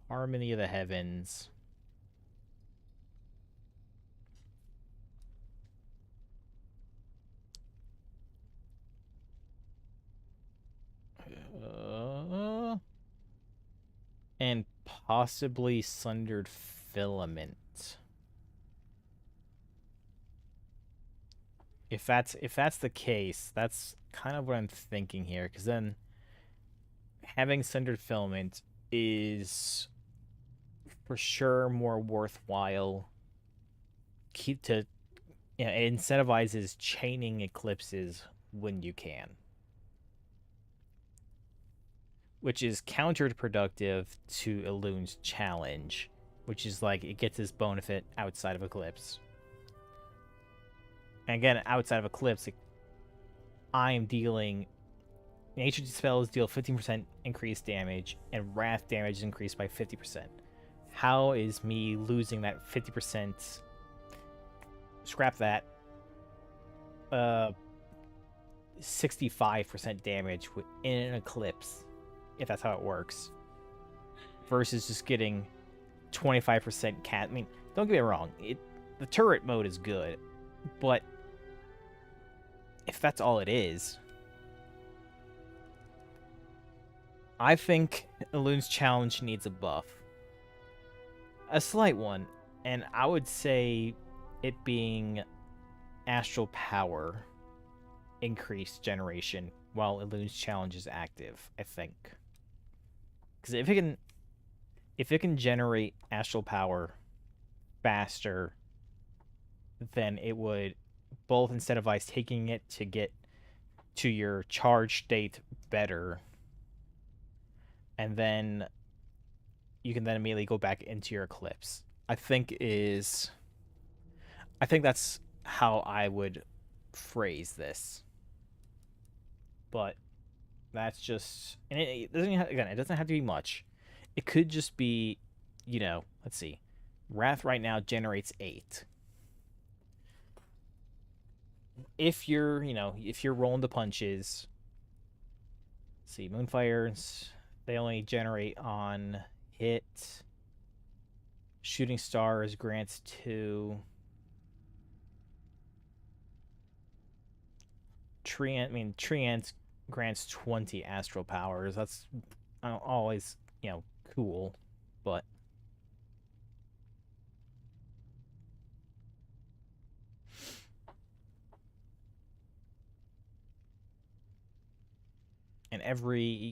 A: Harmony of the Heavens, and possibly Sundered Filament. If that's the case, that's kind of what I'm thinking here, because then having Sundered Filament is for sure more worthwhile. It incentivizes chaining eclipses when you can, which is counterproductive to Elun's Challenge, which is like it gets this benefit outside of Eclipse. And again, outside of Eclipse, I'm dealing... Nature spells deal 15% increased damage, and Wrath damage is increased by 50%. How is me losing that 50%... Scrap that. 65% damage in an Eclipse, if that's how it works. versus just getting 25% cat. I mean, don't get me wrong, the turret mode is good, but if that's all it is, I think Elun's challenge needs a buff. A slight one, and I would say it being astral power increased generation while Elun's challenge is active, I think. Because if it can generate astral power faster, then it would both incentivize taking it to get to your charge state better, and then you can then immediately go back into your eclipse. I think that's how I would phrase this. But that's just, and it doesn't have, again, it doesn't have to be much. It could just be, let's see. Wrath right now generates 8. If you're rolling the punches, let's see, Moonfires, they only generate on hit. Shooting Stars grants 2. Tree Ants grants 20 astral powers. That's always, cool, but and I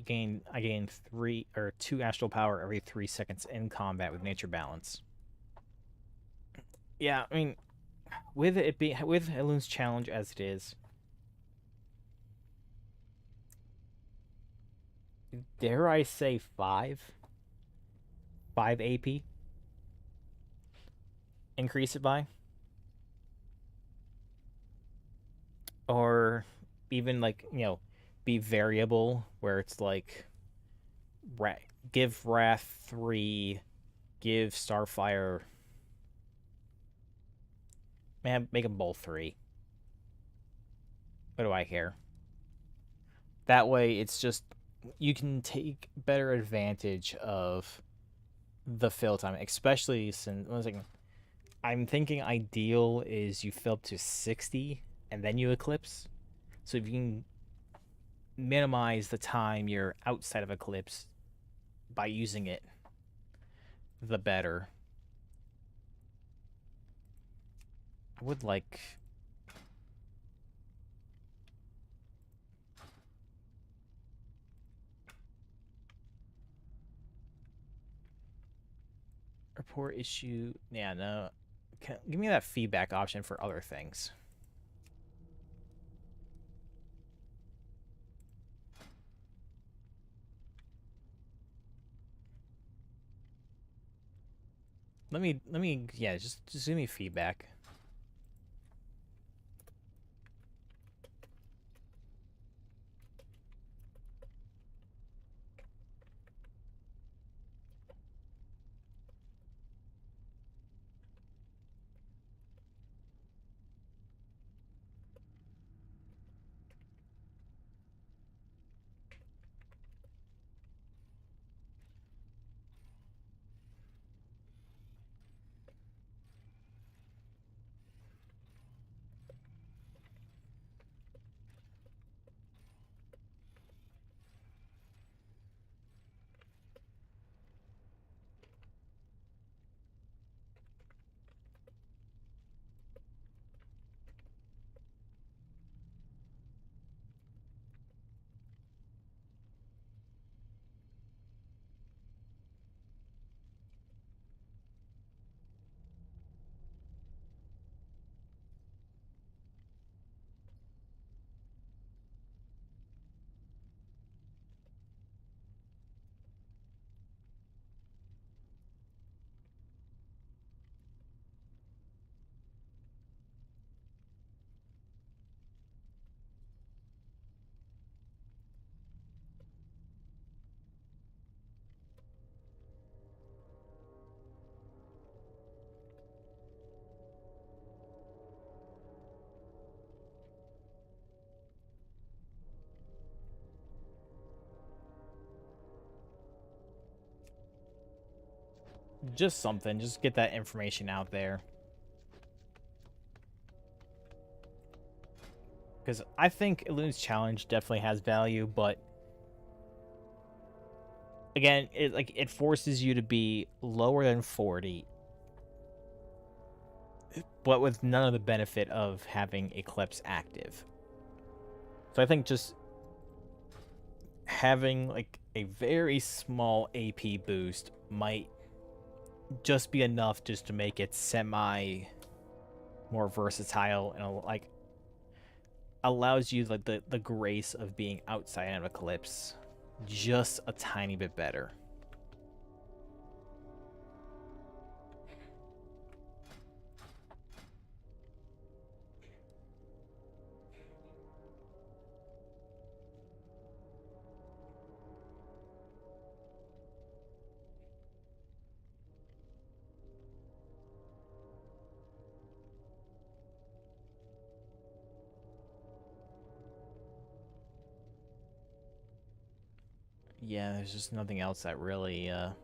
A: gain 3 or 2 astral power every 3 seconds in combat with nature balance. Yeah, I mean, with Elun's challenge as it is, dare I say 5 AP? Increase it by? Or even be variable where it's like give Wrath 3, give Starfire, man, make them both 3. What do I care? That way it's just you can take better advantage of the fill time, especially since I'm thinking ideal is you fill up to 60 and then you eclipse. So if you can minimize the time you're outside of eclipse by using it, the better. I would like report issue. Yeah, no. Give me that feedback option for other things. Let me yeah, just give me feedback. Just something. Just get that information out there. Because I think Elune's challenge definitely has value, but again, it forces you to be lower than 40, but with none of the benefit of having Eclipse active. So I think just having like a very small AP boost might just be enough just to make it semi more versatile and like allows you like the grace of being outside of Eclipse just a tiny bit better. Yeah, there's just nothing else that really, And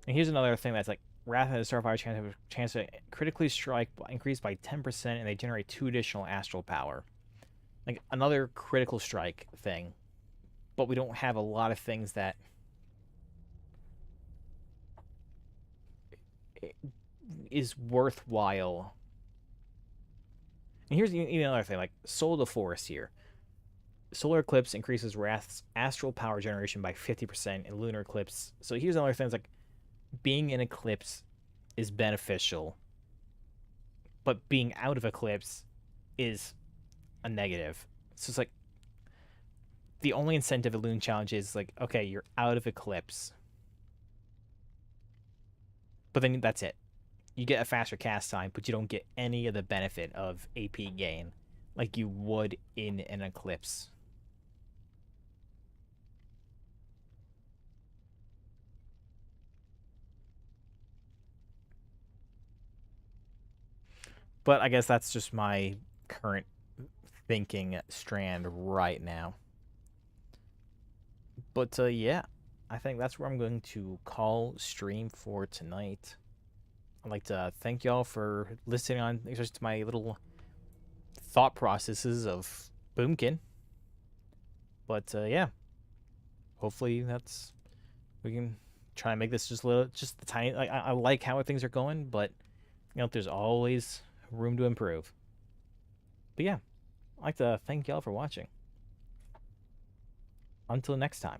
A: here's another thing that's like, Wrath has a Starfire chance to critically strike increased by 10%, and they generate 2 additional astral power. Like, another critical strike thing. But we don't have a lot of things that is worthwhile. And here's even another thing, like Soul of the Forest here. Solar Eclipse increases Wrath's astral power generation by 50%, and Lunar Eclipse. So here's another thing, it's like being in Eclipse is beneficial, but being out of Eclipse is a negative. So it's like the only incentive of Loon Challenge is like, okay, you're out of Eclipse, but then that's it. You get a faster cast time, but you don't get any of the benefit of AP gain like you would in an Eclipse. But I guess that's just my current thinking strand right now. But yeah, I think that's where I'm going to call stream for tonight. I'd like to thank y'all for listening on, especially to my little thought processes of Boomkin. But yeah, hopefully we can try and make this just a little, just the tiny. Like I like how things are going, but you know, there's always room to improve. But yeah, I'd like to thank y'all for watching. Until next time.